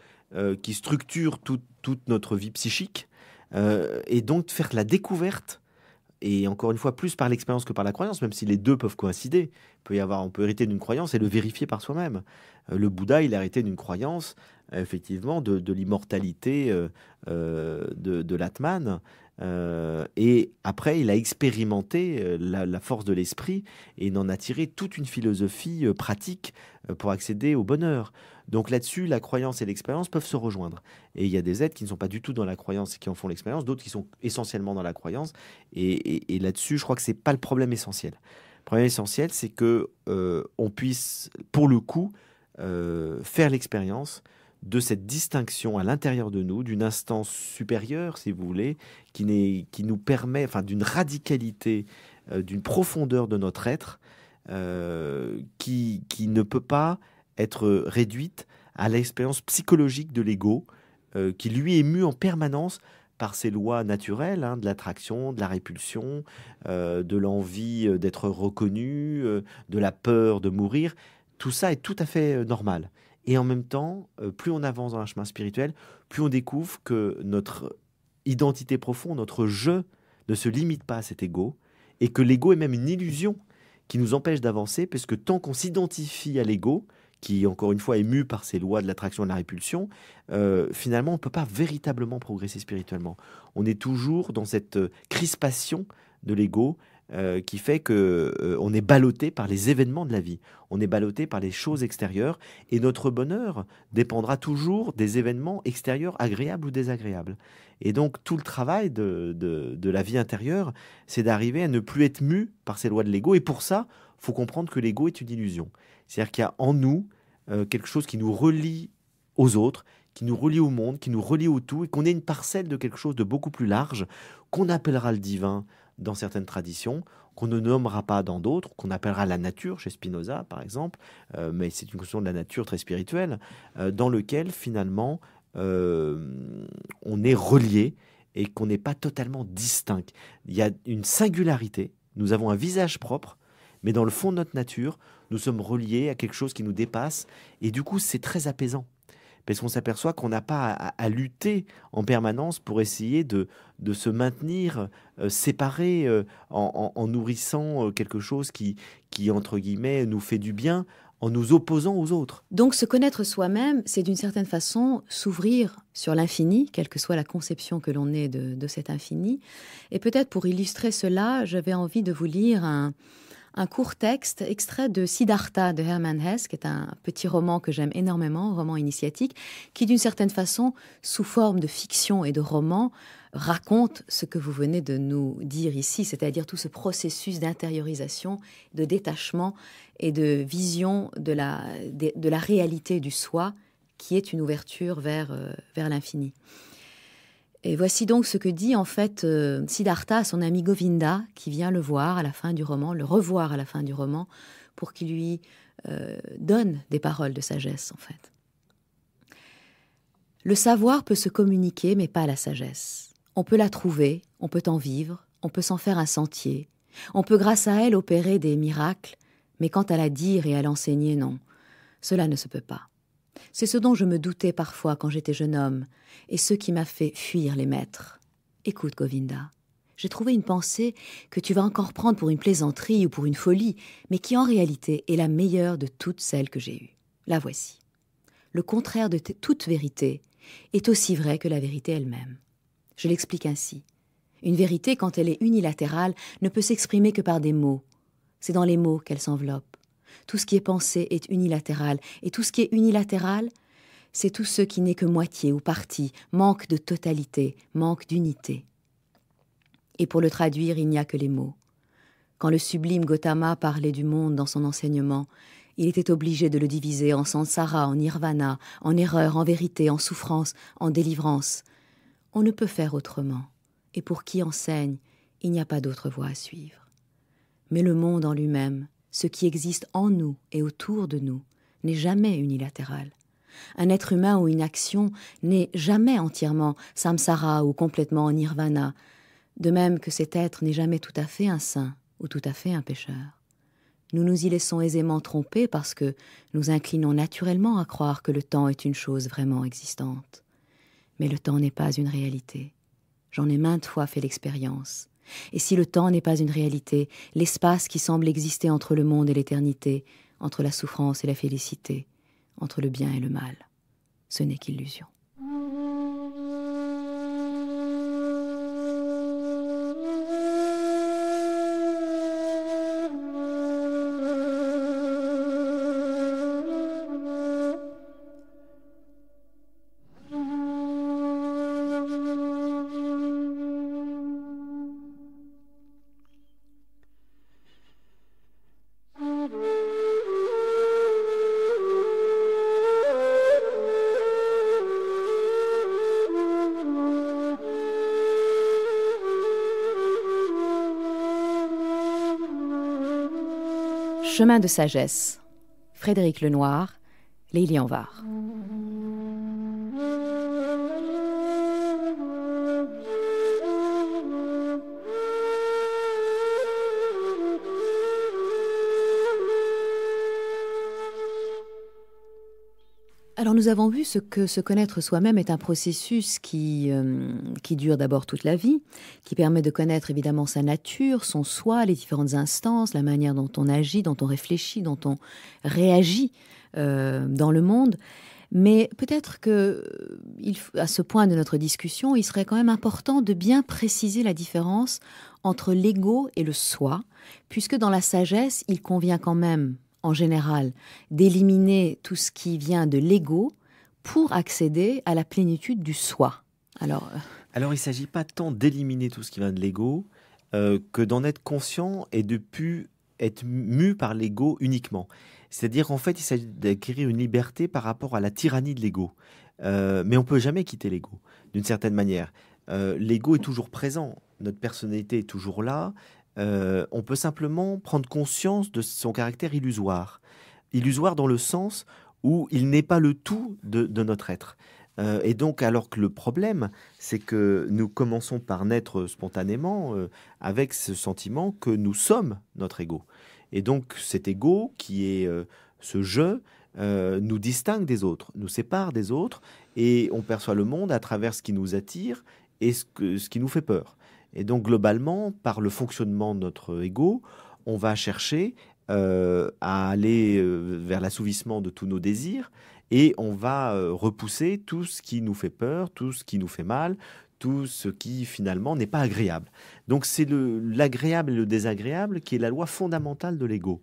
qui structure toute notre vie psychique, et donc faire la découverte, et encore une fois plus par l'expérience que par la croyance, même si les deux peuvent coïncider. On peut hériter d'une croyance et le vérifier par soi-même. Le Bouddha, il a hérité d'une croyance, effectivement, de l'immortalité de l'Atman. Et après, il a expérimenté la force de l'esprit et il en a tiré toute une philosophie pratique pour accéder au bonheur. Donc là-dessus, la croyance et l'expérience peuvent se rejoindre. Et il y a des êtres qui ne sont pas du tout dans la croyance et qui en font l'expérience, d'autres qui sont essentiellement dans la croyance. Et là-dessus, je crois que ce n'est pas le problème essentiel. Le problème essentiel, c'est que on puisse, pour le coup, faire l'expérience de cette distinction à l'intérieur de nous, d'une instance supérieure, si vous voulez, qui nous permet, enfin, d'une radicalité, d'une profondeur de notre être, qui ne peut pas être réduite à l'expérience psychologique de l'ego, qui lui est mu en permanence par ces lois naturelles, hein, de l'attraction, de la répulsion, de l'envie d'être reconnu, de la peur de mourir. Tout ça est tout à fait normal. Et en même temps, plus on avance dans un chemin spirituel, plus on découvre que notre identité profonde, notre je, ne se limite pas à cet ego, et que l'ego est même une illusion qui nous empêche d'avancer, parce que tant qu'on s'identifie à l'ego, qui encore une fois est mu par ces lois de l'attraction et de la répulsion, finalement on ne peut pas véritablement progresser spirituellement. On est toujours dans cette crispation de l'ego qui fait que on est ballotté par les événements de la vie, on est ballotté par les choses extérieures, et notre bonheur dépendra toujours des événements extérieurs agréables ou désagréables. Et donc tout le travail de la vie intérieure, c'est d'arriver à ne plus être mu par ces lois de l'ego, et pour ça, il faut comprendre que l'ego est une illusion. C'est-à-dire qu'il y a en nous quelque chose qui nous relie aux autres, qui nous relie au monde, qui nous relie au tout, et qu'on est une parcelle de quelque chose de beaucoup plus large, qu'on appellera le divin dans certaines traditions, qu'on ne nommera pas dans d'autres, qu'on appellera la nature, chez Spinoza par exemple, mais c'est une question de la nature très spirituelle, dans lequel finalement on est relié et qu'on n'est pas totalement distinct. Il y a une singularité, nous avons un visage propre, mais dans le fond de notre nature, nous sommes reliés à quelque chose qui nous dépasse, et du coup c'est très apaisant. Parce qu'on s'aperçoit qu'on n'a pas à lutter en permanence pour essayer de se maintenir séparés en nourrissant quelque chose qui, entre guillemets, nous fait du bien en nous opposant aux autres. Donc se connaître soi-même, c'est d'une certaine façon s'ouvrir sur l'infini, quelle que soit la conception que l'on ait de cet infini. Et peut-être pour illustrer cela, j'avais envie de vous lire un court texte extrait de Siddhartha de Hermann Hesse, qui est un petit roman que j'aime énormément, un roman initiatique, qui d'une certaine façon, sous forme de fiction et de roman, raconte ce que vous venez de nous dire ici, c'est-à-dire tout ce processus d'intériorisation, de détachement et de vision de la réalité du soi, qui est une ouverture vers l'infini. Et voici donc ce que dit en fait Siddhartha à son ami Govinda, qui vient le voir à la fin du roman, le revoir à la fin du roman, pour qu'il lui donne des paroles de sagesse en fait. Le savoir peut se communiquer, mais pas la sagesse. On peut la trouver, on peut en vivre, on peut s'en faire un sentier, on peut grâce à elle opérer des miracles, mais quant à la dire et à l'enseigner, non, cela ne se peut pas. C'est ce dont je me doutais parfois quand j'étais jeune homme, et ce qui m'a fait fuir les maîtres. Écoute, Govinda, j'ai trouvé une pensée que tu vas encore prendre pour une plaisanterie ou pour une folie, mais qui en réalité est la meilleure de toutes celles que j'ai eues. La voici. Le contraire de toute vérité est aussi vrai que la vérité elle-même. Je l'explique ainsi. Une vérité, quand elle est unilatérale, ne peut s'exprimer que par des mots. C'est dans les mots qu'elle s'enveloppe. Tout ce qui est pensé est unilatéral, et tout ce qui est unilatéral, c'est tout ce qui n'est que moitié ou partie, manque de totalité, manque d'unité. Et pour le traduire, il n'y a que les mots. Quand le sublime Gautama parlait du monde dans son enseignement, il était obligé de le diviser en samsara, en nirvana, en erreur, en vérité, en souffrance, en délivrance. On ne peut faire autrement, et pour qui enseigne, il n'y a pas d'autre voie à suivre. Mais le monde en lui-même, ce qui existe en nous et autour de nous, n'est jamais unilatéral. Un être humain ou une action n'est jamais entièrement samsara ou complètement en nirvana, de même que cet être n'est jamais tout à fait un saint ou tout à fait un pécheur. Nous nous y laissons aisément tromper parce que nous inclinons naturellement à croire que le temps est une chose vraiment existante. Mais le temps n'est pas une réalité. J'en ai maintes fois fait l'expérience. Et si le temps n'est pas une réalité, l'espace qui semble exister entre le monde et l'éternité, entre la souffrance et la félicité, entre le bien et le mal, ce n'est qu'illusion. Chemin de sagesse, Frédéric Lenoir, Lélie Var. Alors nous avons vu que se connaître soi-même est un processus qui dure d'abord toute la vie, qui permet de connaître évidemment sa nature, son soi, les différentes instances, la manière dont on agit, dont on réfléchit, dont on réagit dans le monde. Mais peut-être à ce point de notre discussion, il serait quand même important de bien préciser la différence entre l'ego et le soi, puisque dans la sagesse, il convient quand même en général, d'éliminer tout ce qui vient de l'ego pour accéder à la plénitude du soi. Alors il ne s'agit pas tant d'éliminer tout ce qui vient de l'ego que d'en être conscient et de ne plus être mu par l'ego uniquement. C'est-à-dire, en fait, il s'agit d'acquérir une liberté par rapport à la tyrannie de l'ego. Mais on ne peut jamais quitter l'ego, d'une certaine manière. L'ego est toujours présent, notre personnalité est toujours là. On peut simplement prendre conscience de son caractère illusoire. Illusoire dans le sens où il n'est pas le tout de notre être. Et donc, alors que le problème, c'est que nous commençons par naître spontanément avec ce sentiment que nous sommes notre ego. Et donc, cet ego, qui est ce je, nous distingue des autres, nous sépare des autres, et on perçoit le monde à travers ce qui nous attire et ce qui nous fait peur. Et donc, globalement, par le fonctionnement de notre ego, on va chercher à aller vers l'assouvissement de tous nos désirs et on va repousser tout ce qui nous fait peur, tout ce qui nous fait mal, tout ce qui finalement n'est pas agréable. Donc, c'est l'agréable et le désagréable qui est la loi fondamentale de l'ego.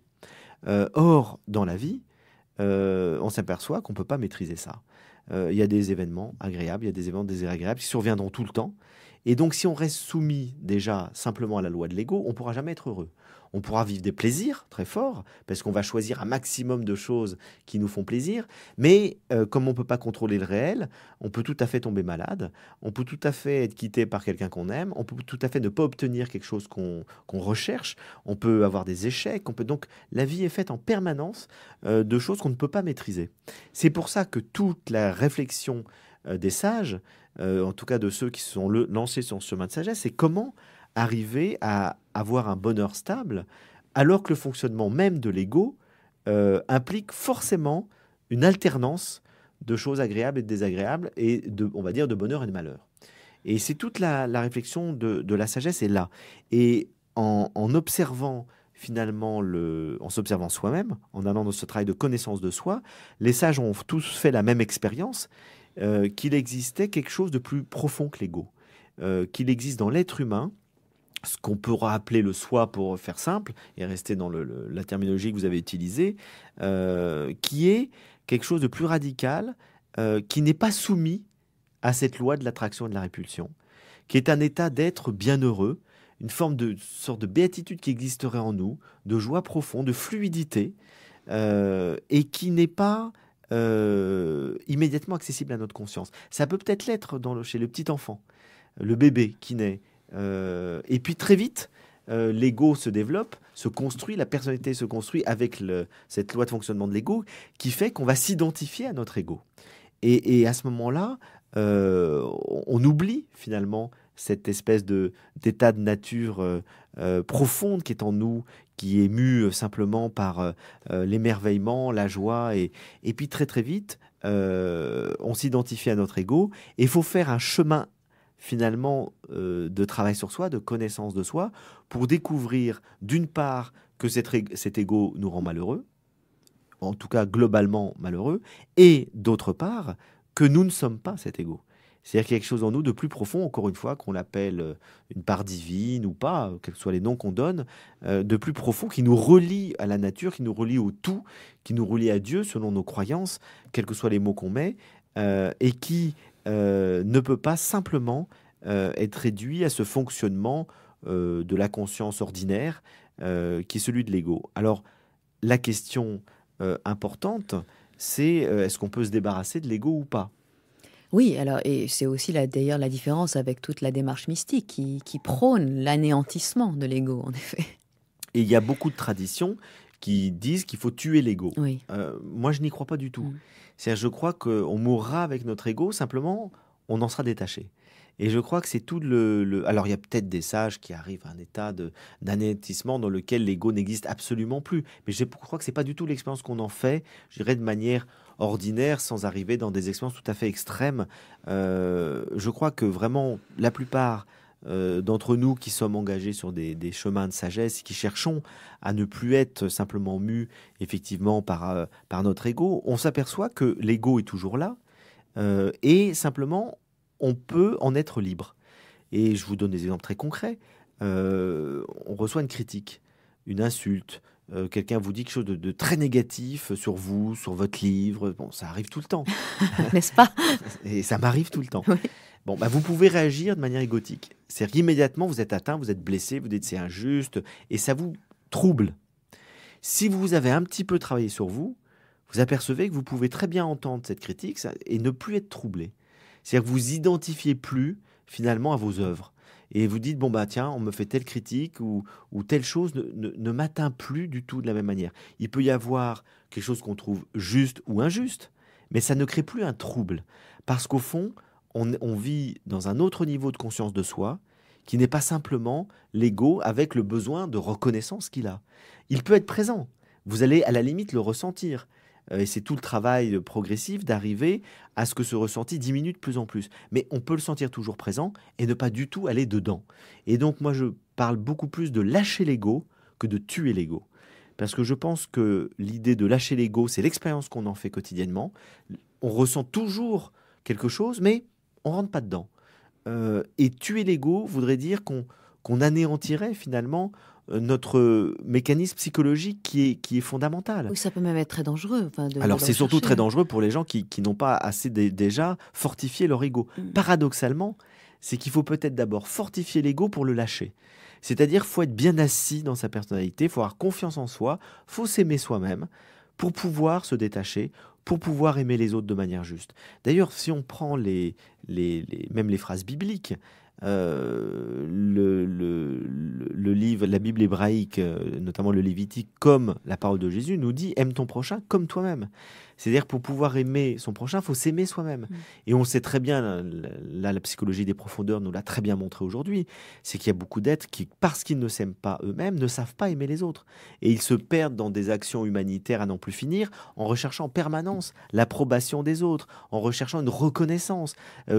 Or, dans la vie, on s'aperçoit qu'on ne peut pas maîtriser ça. Il y a des événements agréables, il y a des événements désagréables qui surviendront tout le temps. Et donc, si on reste soumis déjà simplement à la loi de l'ego, on ne pourra jamais être heureux. On pourra vivre des plaisirs très forts, parce qu'on va choisir un maximum de choses qui nous font plaisir. Mais comme on ne peut pas contrôler le réel, on peut tout à fait tomber malade, on peut tout à fait être quitté par quelqu'un qu'on aime, on peut tout à fait ne pas obtenir quelque chose qu'on recherche, on peut avoir des échecs. Donc, la vie est faite en permanence de choses qu'on ne peut pas maîtriser. C'est pour ça que toute la réflexion des sages, en tout cas de ceux qui se sont lancés sur ce chemin de sagesse, c'est comment arriver à avoir un bonheur stable, alors que le fonctionnement même de l'ego implique forcément une alternance de choses agréables et désagréables, et on va dire de bonheur et de malheur. Et c'est toute la réflexion de la sagesse est là. Et en observant finalement, en s'observant soi-même, en allant dans ce travail de connaissance de soi, les sages ont tous fait la même expérience, qu'il existait quelque chose de plus profond que l'ego, qu'il existe dans l'être humain ce qu'on pourra appeler le soi pour faire simple et rester dans la terminologie que vous avez utilisée, qui est quelque chose de plus radical, qui n'est pas soumis à cette loi de l'attraction et de la répulsion, qui est un état d'être bienheureux, une sorte de béatitude qui existerait en nous, de joie profonde, de fluidité, et qui n'est pas immédiatement accessible à notre conscience. Ça peut peut-être l'être chez le petit enfant, le bébé qui naît. Et puis très vite, l'ego se développe, se construit, la personnalité se construit avec cette loi de fonctionnement de l'ego qui fait qu'on va s'identifier à notre ego. Et à ce moment-là, on oublie finalement cette espèce d'état de nature profonde qui est en nous, qui est mue simplement par l'émerveillement, la joie. Et puis très très vite, on s'identifie à notre ego. Et il faut faire un chemin finalement de travail sur soi, de connaissance de soi, pour découvrir d'une part que cet ego nous rend malheureux, en tout cas globalement malheureux, et d'autre part que nous ne sommes pas cet ego. C'est-à-dire qu'il y a quelque chose en nous de plus profond, encore une fois, qu'on l'appelle une part divine ou pas, quels que soient les noms qu'on donne, de plus profond, qui nous relie à la nature, qui nous relie au tout, qui nous relie à Dieu selon nos croyances, quels que soient les mots qu'on met, et qui ne peut pas simplement être réduit à ce fonctionnement de la conscience ordinaire qui est celui de l'ego. Alors, la question importante, c'est est-ce qu'on peut se débarrasser de l'ego ou pas ? Oui, alors, et c'est aussi d'ailleurs la différence avec toute la démarche mystique qui prône l'anéantissement de l'ego, en effet. Et il y a beaucoup de traditions qui disent qu'il faut tuer l'ego. Oui. Moi, je n'y crois pas du tout. C'est-à-dire, je crois qu'on mourra avec notre ego, simplement, on en sera détaché. Et je crois que c'est tout Alors, il y a peut-être des sages qui arrivent à un état d'anéantissement dans lequel l'ego n'existe absolument plus. Mais je crois que c'est pas du tout l'expérience qu'on en fait, je dirais, de manière ordinaire, sans arriver dans des expériences tout à fait extrêmes. Je crois que vraiment, la plupart d'entre nous qui sommes engagés sur des chemins de sagesse, qui cherchons à ne plus être simplement mus, effectivement, par notre ego, on s'aperçoit que l'ego est toujours là, et simplement, on peut en être libre. Et je vous donne des exemples très concrets. On reçoit une critique, une insulte. Quelqu'un vous dit quelque chose de très négatif sur vous, sur votre livre. Bon, ça arrive tout le temps. N'est-ce pas? Et ça m'arrive tout le temps. Oui. Bon, vous pouvez réagir de manière égotique. C'est-à-dire qu'immédiatement, vous êtes atteint, vous êtes blessé, vous dites c'est injuste, et ça vous trouble. Si vous avez un petit peu travaillé sur vous, vous apercevez que vous pouvez très bien entendre cette critique et ne plus être troublé. C'est-à-dire que vous identifiez plus finalement à vos œuvres. Et vous dites, tiens, on me fait telle critique ou telle chose ne m'atteint plus du tout de la même manière. Il peut y avoir quelque chose qu'on trouve juste ou injuste, mais ça ne crée plus un trouble. Parce qu'au fond, on vit dans un autre niveau de conscience de soi qui n'est pas simplement l'ego avec le besoin de reconnaissance qu'il a. Il peut être présent. Vous allez à la limite le ressentir. Et c'est tout le travail progressif d'arriver à ce que ce ressenti diminue de plus en plus. Mais on peut le sentir toujours présent et ne pas du tout aller dedans. Et donc moi je parle beaucoup plus de lâcher l'ego que de tuer l'ego. Parce que je pense que l'idée de lâcher l'ego, c'est l'expérience qu'on en fait quotidiennement. On ressent toujours quelque chose, mais on rentre pas dedans. Et tuer l'ego voudrait dire qu'on anéantirait finalement notre mécanisme psychologique qui est fondamental. Oui, ça peut même être très dangereux. Alors c'est surtout très dangereux pour les gens qui n'ont pas assez déjà fortifié leur ego. Paradoxalement, c'est qu'il faut peut-être d'abord fortifier l'ego pour le lâcher. C'est-à-dire qu'il faut être bien assis dans sa personnalité, il faut avoir confiance en soi, il faut s'aimer soi-même pour pouvoir se détacher, pour pouvoir aimer les autres de manière juste. D'ailleurs, si on prend même les phrases bibliques, le livre, la Bible hébraïque, notamment le Lévitique, comme la parole de Jésus, nous dit « aime ton prochain comme toi-même ». C'est-à-dire pour pouvoir aimer son prochain, il faut s'aimer soi-même. Et on sait très bien, la psychologie des profondeurs nous l'a très bien montré aujourd'hui, c'est qu'il y a beaucoup d'êtres qui, parce qu'ils ne s'aiment pas eux-mêmes, ne savent pas aimer les autres. Et ils se perdent dans des actions humanitaires à n'en plus finir, en recherchant en permanence l'approbation des autres, en recherchant une reconnaissance,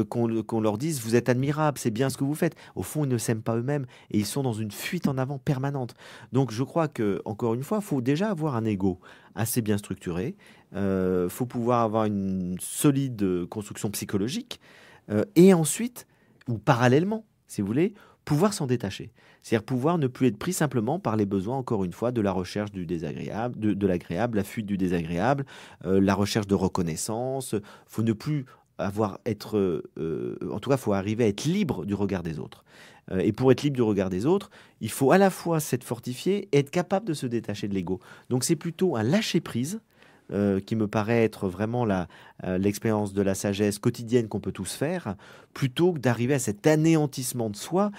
qu'on leur dise « vous êtes admirable, c'est bien ce que vous faites ». Au fond, ils ne s'aiment pas eux-mêmes et ils sont dans une fuite en avant permanente. Donc je crois que, encore une fois, il faut déjà avoir un ego assez bien structuré. Faut pouvoir avoir une solide construction psychologique et ensuite, ou parallèlement, si vous voulez, pouvoir s'en détacher. C'est-à-dire pouvoir ne plus être pris simplement par les besoins, encore une fois, de la recherche du désagréable, de l'agréable, la fuite du désagréable, la recherche de reconnaissance. Faut ne plus en tout cas, il faut arriver à être libre du regard des autres. Et pour être libre du regard des autres, il faut à la fois s'être fortifié et être capable de se détacher de l'ego. Donc c'est plutôt un lâcher-prise qui me paraît être vraiment l'expérience de la sagesse quotidienne qu'on peut tous faire, plutôt que d'arriver à cet anéantissement de soi.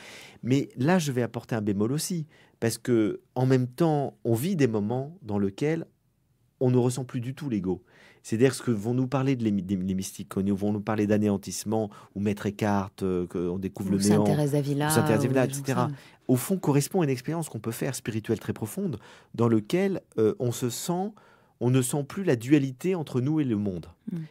Mais là, je vais apporter un bémol aussi, parce que en même temps, on vit des moments dans lesquels on ne ressent plus du tout l'ego. C'est-à-dire ce que vont nous parler les mystiques, vont nous parler d'anéantissement, ou Maître Eckhart, qu'on découvre le néant, Sainte Thérèse d'Avila, etc. Au fond, correspond à une expérience qu'on peut faire spirituelle très profonde, dans lequel on ne sent plus la dualité entre nous et le monde.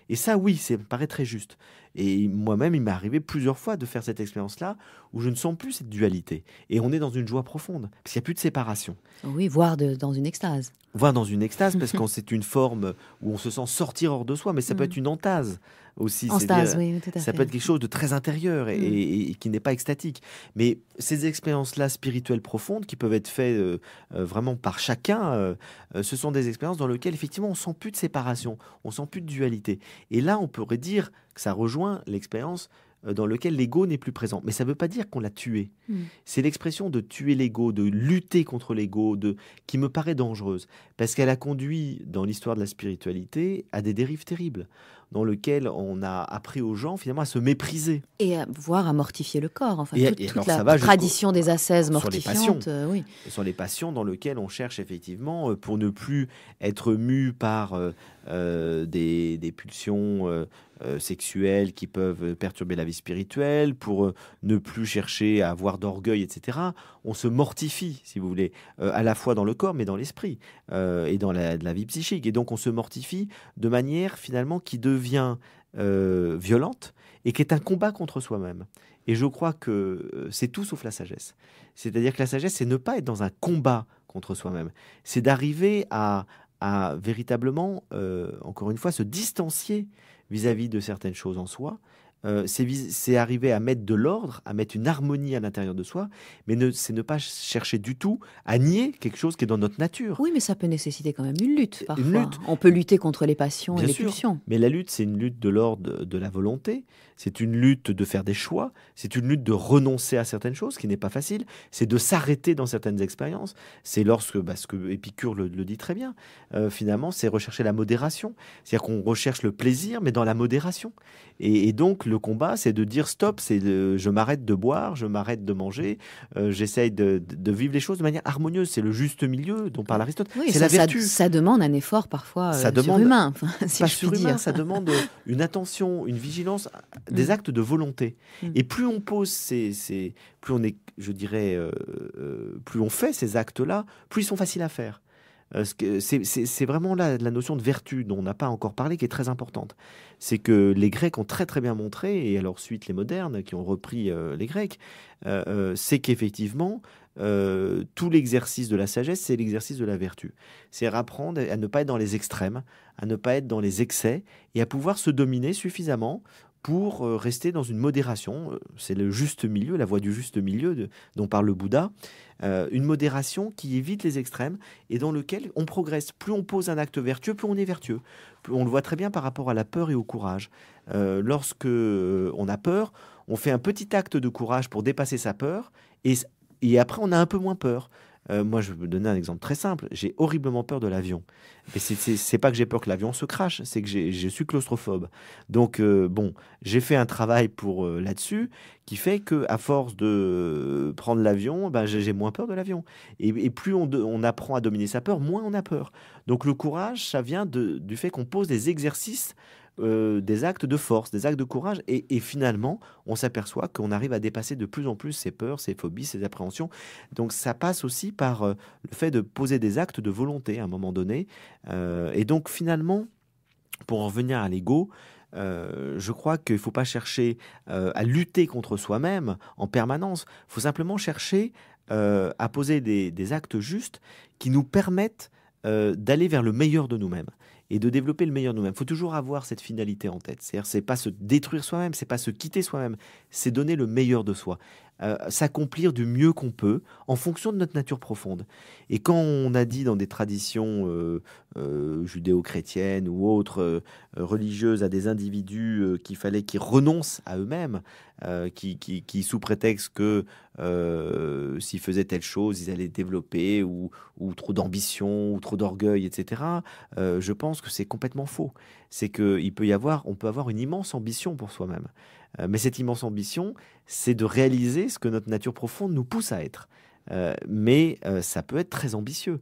Et ça, oui, ça me paraît très juste. Et moi-même, il m'est arrivé plusieurs fois de faire cette expérience-là où je ne sens plus cette dualité. Et on est dans une joie profonde, parce qu'il n'y a plus de séparation. Oui, voire dans une extase. Voire dans une extase, parce que c'est une forme où on se sent sortir hors de soi, mais ça peut être une entase aussi. Stase, oui, tout à fait. Ça peut être quelque chose de très intérieur et qui n'est pas extatique. Mais ces expériences-là spirituelles profondes, qui peuvent être faites vraiment par chacun, ce sont des expériences dans lesquelles, effectivement, on ne sent plus de séparation, on ne sent plus de dualité. Et là, on pourrait dire que ça rejoint l'expérience dans lequel l'ego n'est plus présent. Mais ça ne veut pas dire qu'on l'a tué. C'est l'expression de tuer l'ego, de lutter contre l'ego, qui me paraît dangereuse. Parce qu'elle a conduit, dans l'histoire de la spiritualité, à des dérives terribles. dans lequel on a appris aux gens finalement à se mépriser. Et voire à mortifier le corps. Enfin, Et toute alors, la ça va tradition des ascèses sur les passions. mortifiantes. Oui. Sur les passions dans lesquelles on cherche effectivement, pour ne plus être mu par des pulsions sexuelles qui peuvent perturber la vie spirituelle, pour ne plus chercher à avoir d'orgueil, etc. On se mortifie, si vous voulez, à la fois dans le corps, mais dans l'esprit, et dans la vie psychique. Et donc on se mortifie de manière finalement qui devient violente et qui est un combat contre soi-même. Et je crois que c'est tout sauf la sagesse. C'est-à-dire que la sagesse, c'est ne pas être dans un combat contre soi-même. C'est d'arriver à véritablement, encore une fois, se distancier vis-à-vis de certaines choses en soi. C'est arriver à mettre de l'ordre, à mettre une harmonie à l'intérieur de soi, mais c'est ne pas chercher du tout à nier quelque chose qui est dans notre nature. Oui, mais ça peut nécessiter quand même une lutte, parfois. Une lutte. On peut lutter contre les passions Bien et les sûr, pulsions. mais la lutte, c'est une lutte de l'ordre de la volonté, c'est une lutte de faire des choix, c'est une lutte de renoncer à certaines choses, ce qui n'est pas facile, c'est de s'arrêter dans certaines expériences, c'est lorsque, ce que Épicure le dit très bien, finalement, c'est rechercher la modération, c'est-à-dire qu'on recherche le plaisir, mais dans la modération. Et donc, le combat, c'est de dire stop, je m'arrête de boire, je m'arrête de manger, j'essaye de vivre les choses de manière harmonieuse, c'est le juste milieu dont parle Aristote, Oui, c'est la vertu. Ça demande un effort parfois surhumain. Si pas je puis surhumain, dire. ça demande une attention, une vigilance, des actes de volonté. Et plus on pose plus on est, je dirais, plus on fait ces actes-là, plus ils sont faciles à faire. C'est vraiment la notion de vertu dont on n'a pas encore parlé qui est très importante. C'est que les Grecs ont très très bien montré, et alors suite les modernes qui ont repris les Grecs, c'est qu'effectivement tout l'exercice de la sagesse, c'est l'exercice de la vertu. C'est apprendre à ne pas être dans les extrêmes, à ne pas être dans les excès, et à pouvoir se dominer suffisamment pour rester dans une modération. C'est le juste milieu, la voie du juste milieu dont parle le Bouddha. Une modération qui évite les extrêmes et dans lequel on progresse. Plus on pose un acte vertueux, plus on est vertueux. On le voit très bien par rapport à la peur et au courage. Lorsque on a peur, on fait un petit acte de courage pour dépasser sa peur et après on a un peu moins peur. Moi, je vais vous donner un exemple très simple. J'ai horriblement peur de l'avion. Mais c'est pas que j'ai peur que l'avion se crache, c'est que je suis claustrophobe. Donc, j'ai fait un travail pour là-dessus qui fait que à force de prendre l'avion, j'ai moins peur de l'avion. Et plus on apprend à dominer sa peur, moins on a peur. Donc, le courage, ça vient du fait qu'on pose des exercices, des actes de force, des actes de courage, et finalement, on s'aperçoit qu'on arrive à dépasser de plus en plus ses peurs, ses phobies, ses appréhensions. Donc ça passe aussi par le fait de poser des actes de volonté à un moment donné. Et donc finalement, pour en revenir à l'ego, je crois qu'il ne faut pas chercher à lutter contre soi-même en permanence. Il faut simplement chercher à poser des actes justes qui nous permettent d'aller vers le meilleur de nous-mêmes et de développer le meilleur de nous-mêmes. Il faut toujours avoir cette finalité en tête. C'est-à-dire, c'est pas se détruire soi-même, c'est pas se quitter soi-même, c'est donner le meilleur de soi, s'accomplir du mieux qu'on peut en fonction de notre nature profonde. Et quand on a dit dans des traditions judéo-chrétiennes ou autres religieuses à des individus qu'il fallait qu'ils renoncent à eux-mêmes, qui sous prétexte que s'ils faisaient telle chose, ils allaient développer ou trop d'ambition ou trop d'orgueil, etc. Je pense que c'est complètement faux. C'est qu'on peut avoir une immense ambition pour soi-même. Mais cette immense ambition, c'est de réaliser ce que notre nature profonde nous pousse à être. Mais ça peut être très ambitieux.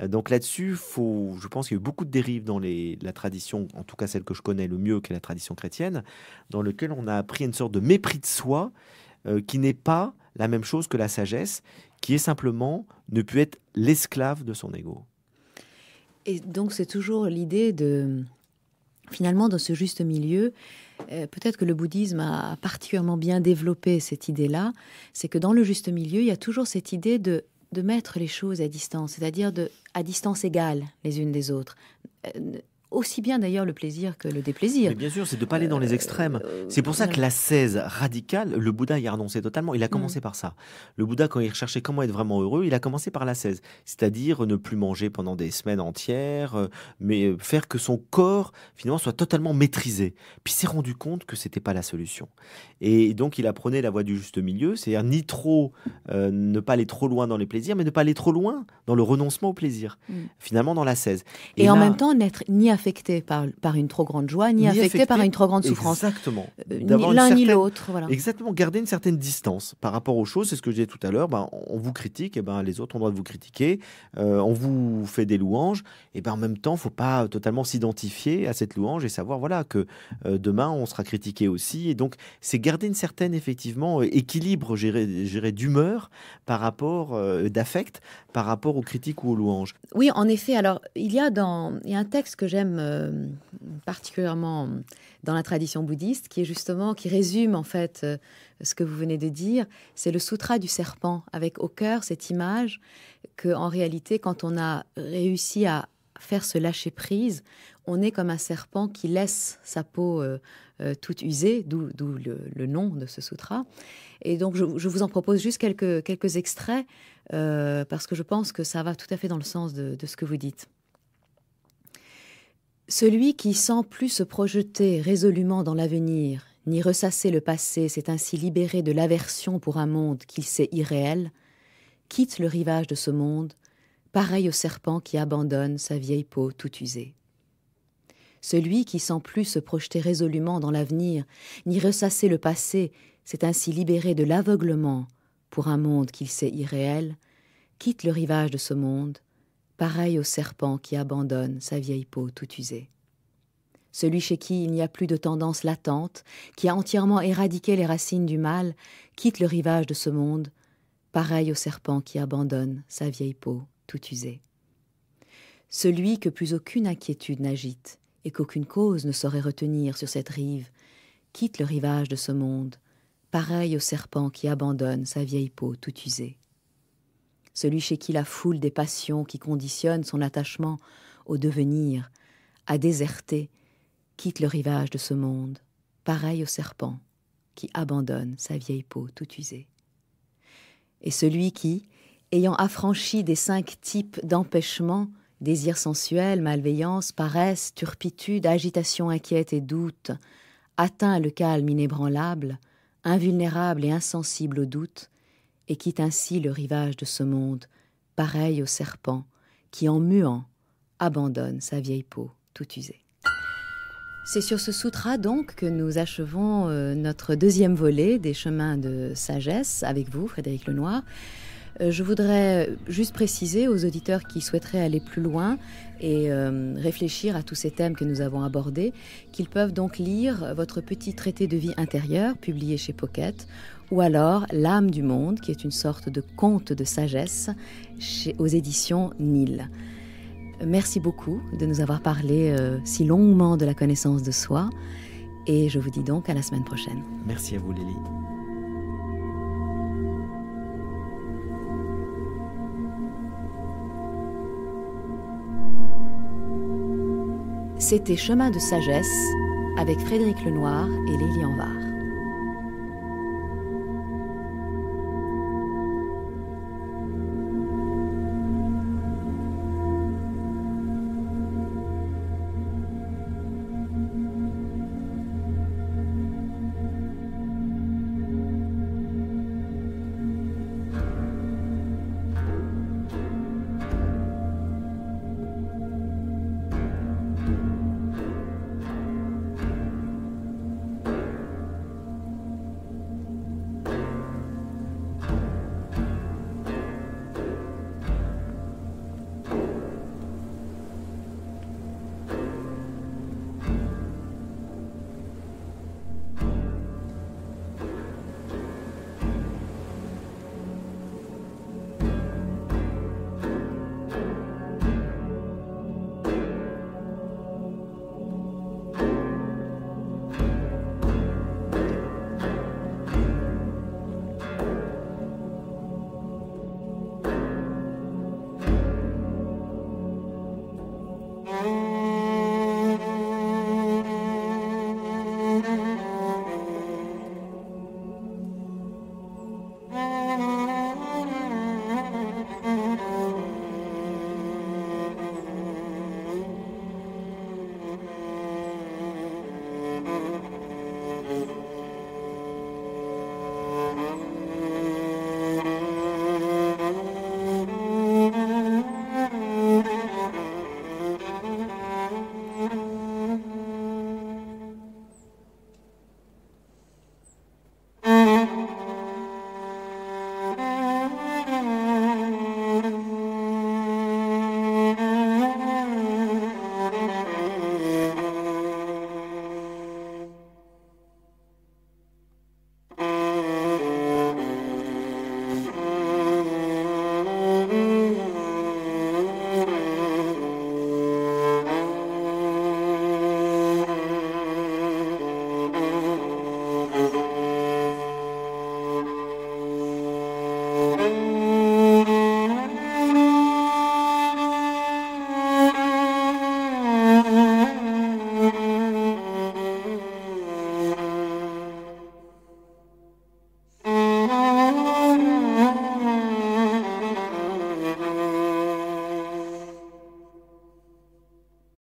Donc là-dessus, je pense qu'il y a eu beaucoup de dérives dans la tradition, en tout cas celle que je connais le mieux, qui est la tradition chrétienne, dans laquelle on a appris une sorte de mépris de soi qui n'est pas la même chose que la sagesse, qui est simplement ne plus être l'esclave de son ego. Et donc c'est toujours l'idée finalement, dans ce juste milieu, peut-être que le bouddhisme a particulièrement bien développé cette idée-là, c'est que dans le juste milieu, il y a toujours cette idée de mettre les choses à distance, c'est-à-dire à distance égale les unes des autres. Aussi bien d'ailleurs le plaisir que le déplaisir. Mais bien sûr, c'est de ne pas aller dans les extrêmes. C'est pour ça que l'ascèse radicale, le Bouddha y a renoncé totalement. Il a commencé par ça. Le Bouddha, quand il recherchait comment être vraiment heureux, il a commencé par l'ascèse. C'est-à-dire ne plus manger pendant des semaines entières, mais faire que son corps, finalement, soit totalement maîtrisé. Puis il s'est rendu compte que ce n'était pas la solution. Et donc, il apprenait la voie du juste milieu, c'est-à-dire ne pas aller trop loin dans les plaisirs, mais ne pas aller trop loin dans le renoncement au plaisir. Finalement, dans l'ascèse. Et en même temps, n'être ni affecté par une trop grande joie, ni affecté par une trop grande souffrance. Exactement. Ni l'un ni l'autre. Voilà. Exactement. Garder une certaine distance par rapport aux choses. C'est ce que je disais tout à l'heure. On vous critique, et les autres ont le droit de vous critiquer. On vous fait des louanges. Et en même temps, il ne faut pas totalement s'identifier à cette louange et savoir que demain, on sera critiqué aussi. Et donc, c'est garder une certaine, effectivement, équilibre, d'humeur par rapport, d'affect, par rapport aux critiques ou aux louanges. Oui, en effet. Alors, il y a un texte que j'aime particulièrement dans la tradition bouddhiste, qui résume en fait ce que vous venez de dire. C'est le Sutra du serpent, avec au cœur cette image que, en réalité, quand on a réussi à faire ce lâcher prise, on est comme un serpent qui laisse sa peau toute usée, d'où le nom de ce sutra. Et donc, je vous en propose juste quelques extraits, parce que je pense que ça va tout à fait dans le sens de ce que vous dites. Celui qui, sans plus se projeter résolument dans l'avenir, ni ressasser le passé, s'est ainsi libéré de l'aversion pour un monde qu'il sait irréel, quitte le rivage de ce monde, pareil au serpent qui abandonne sa vieille peau toute usée. Celui qui, sans plus se projeter résolument dans l'avenir, ni ressasser le passé, s'est ainsi libéré de l'aveuglement pour un monde qu'il sait irréel, quitte le rivage de ce monde, pareil au serpent qui abandonne sa vieille peau toute usée. Celui chez qui il n'y a plus de tendance latente, qui a entièrement éradiqué les racines du mal, quitte le rivage de ce monde, pareil au serpent qui abandonne sa vieille peau toute usée. Celui que plus aucune inquiétude n'agite et qu'aucune cause ne saurait retenir sur cette rive, quitte le rivage de ce monde, pareil au serpent qui abandonne sa vieille peau toute usée. Celui chez qui la foule des passions qui conditionnent son attachement au devenir a déserté, quitte le rivage de ce monde, pareil au serpent qui abandonne sa vieille peau toute usée. Et celui qui, ayant affranchi des 5 types d'empêchements, désir sensuel, malveillance, paresse, turpitude, agitation inquiète et doute, atteint le calme inébranlable, invulnérable et insensible au doute, et quitte ainsi le rivage de ce monde, pareil au serpent qui, en muant, abandonne sa vieille peau toute usée. C'est sur ce sutra donc que nous achevons notre 2e volet des chemins de sagesse avec vous, Frédéric Lenoir. Je voudrais juste préciser aux auditeurs qui souhaiteraient aller plus loin et réfléchir à tous ces thèmes que nous avons abordés, qu'ils peuvent donc lire votre petit traité de vie intérieure, publié chez Pocket, ou alors L'âme du monde, qui est une sorte de conte de sagesse aux éditions Nil. Merci beaucoup de nous avoir parlé si longuement de la connaissance de soi, et je vous dis donc à la semaine prochaine. Merci à vous, Lily. C'était Chemin de sagesse avec Frédéric Lenoir et Lily Anvar.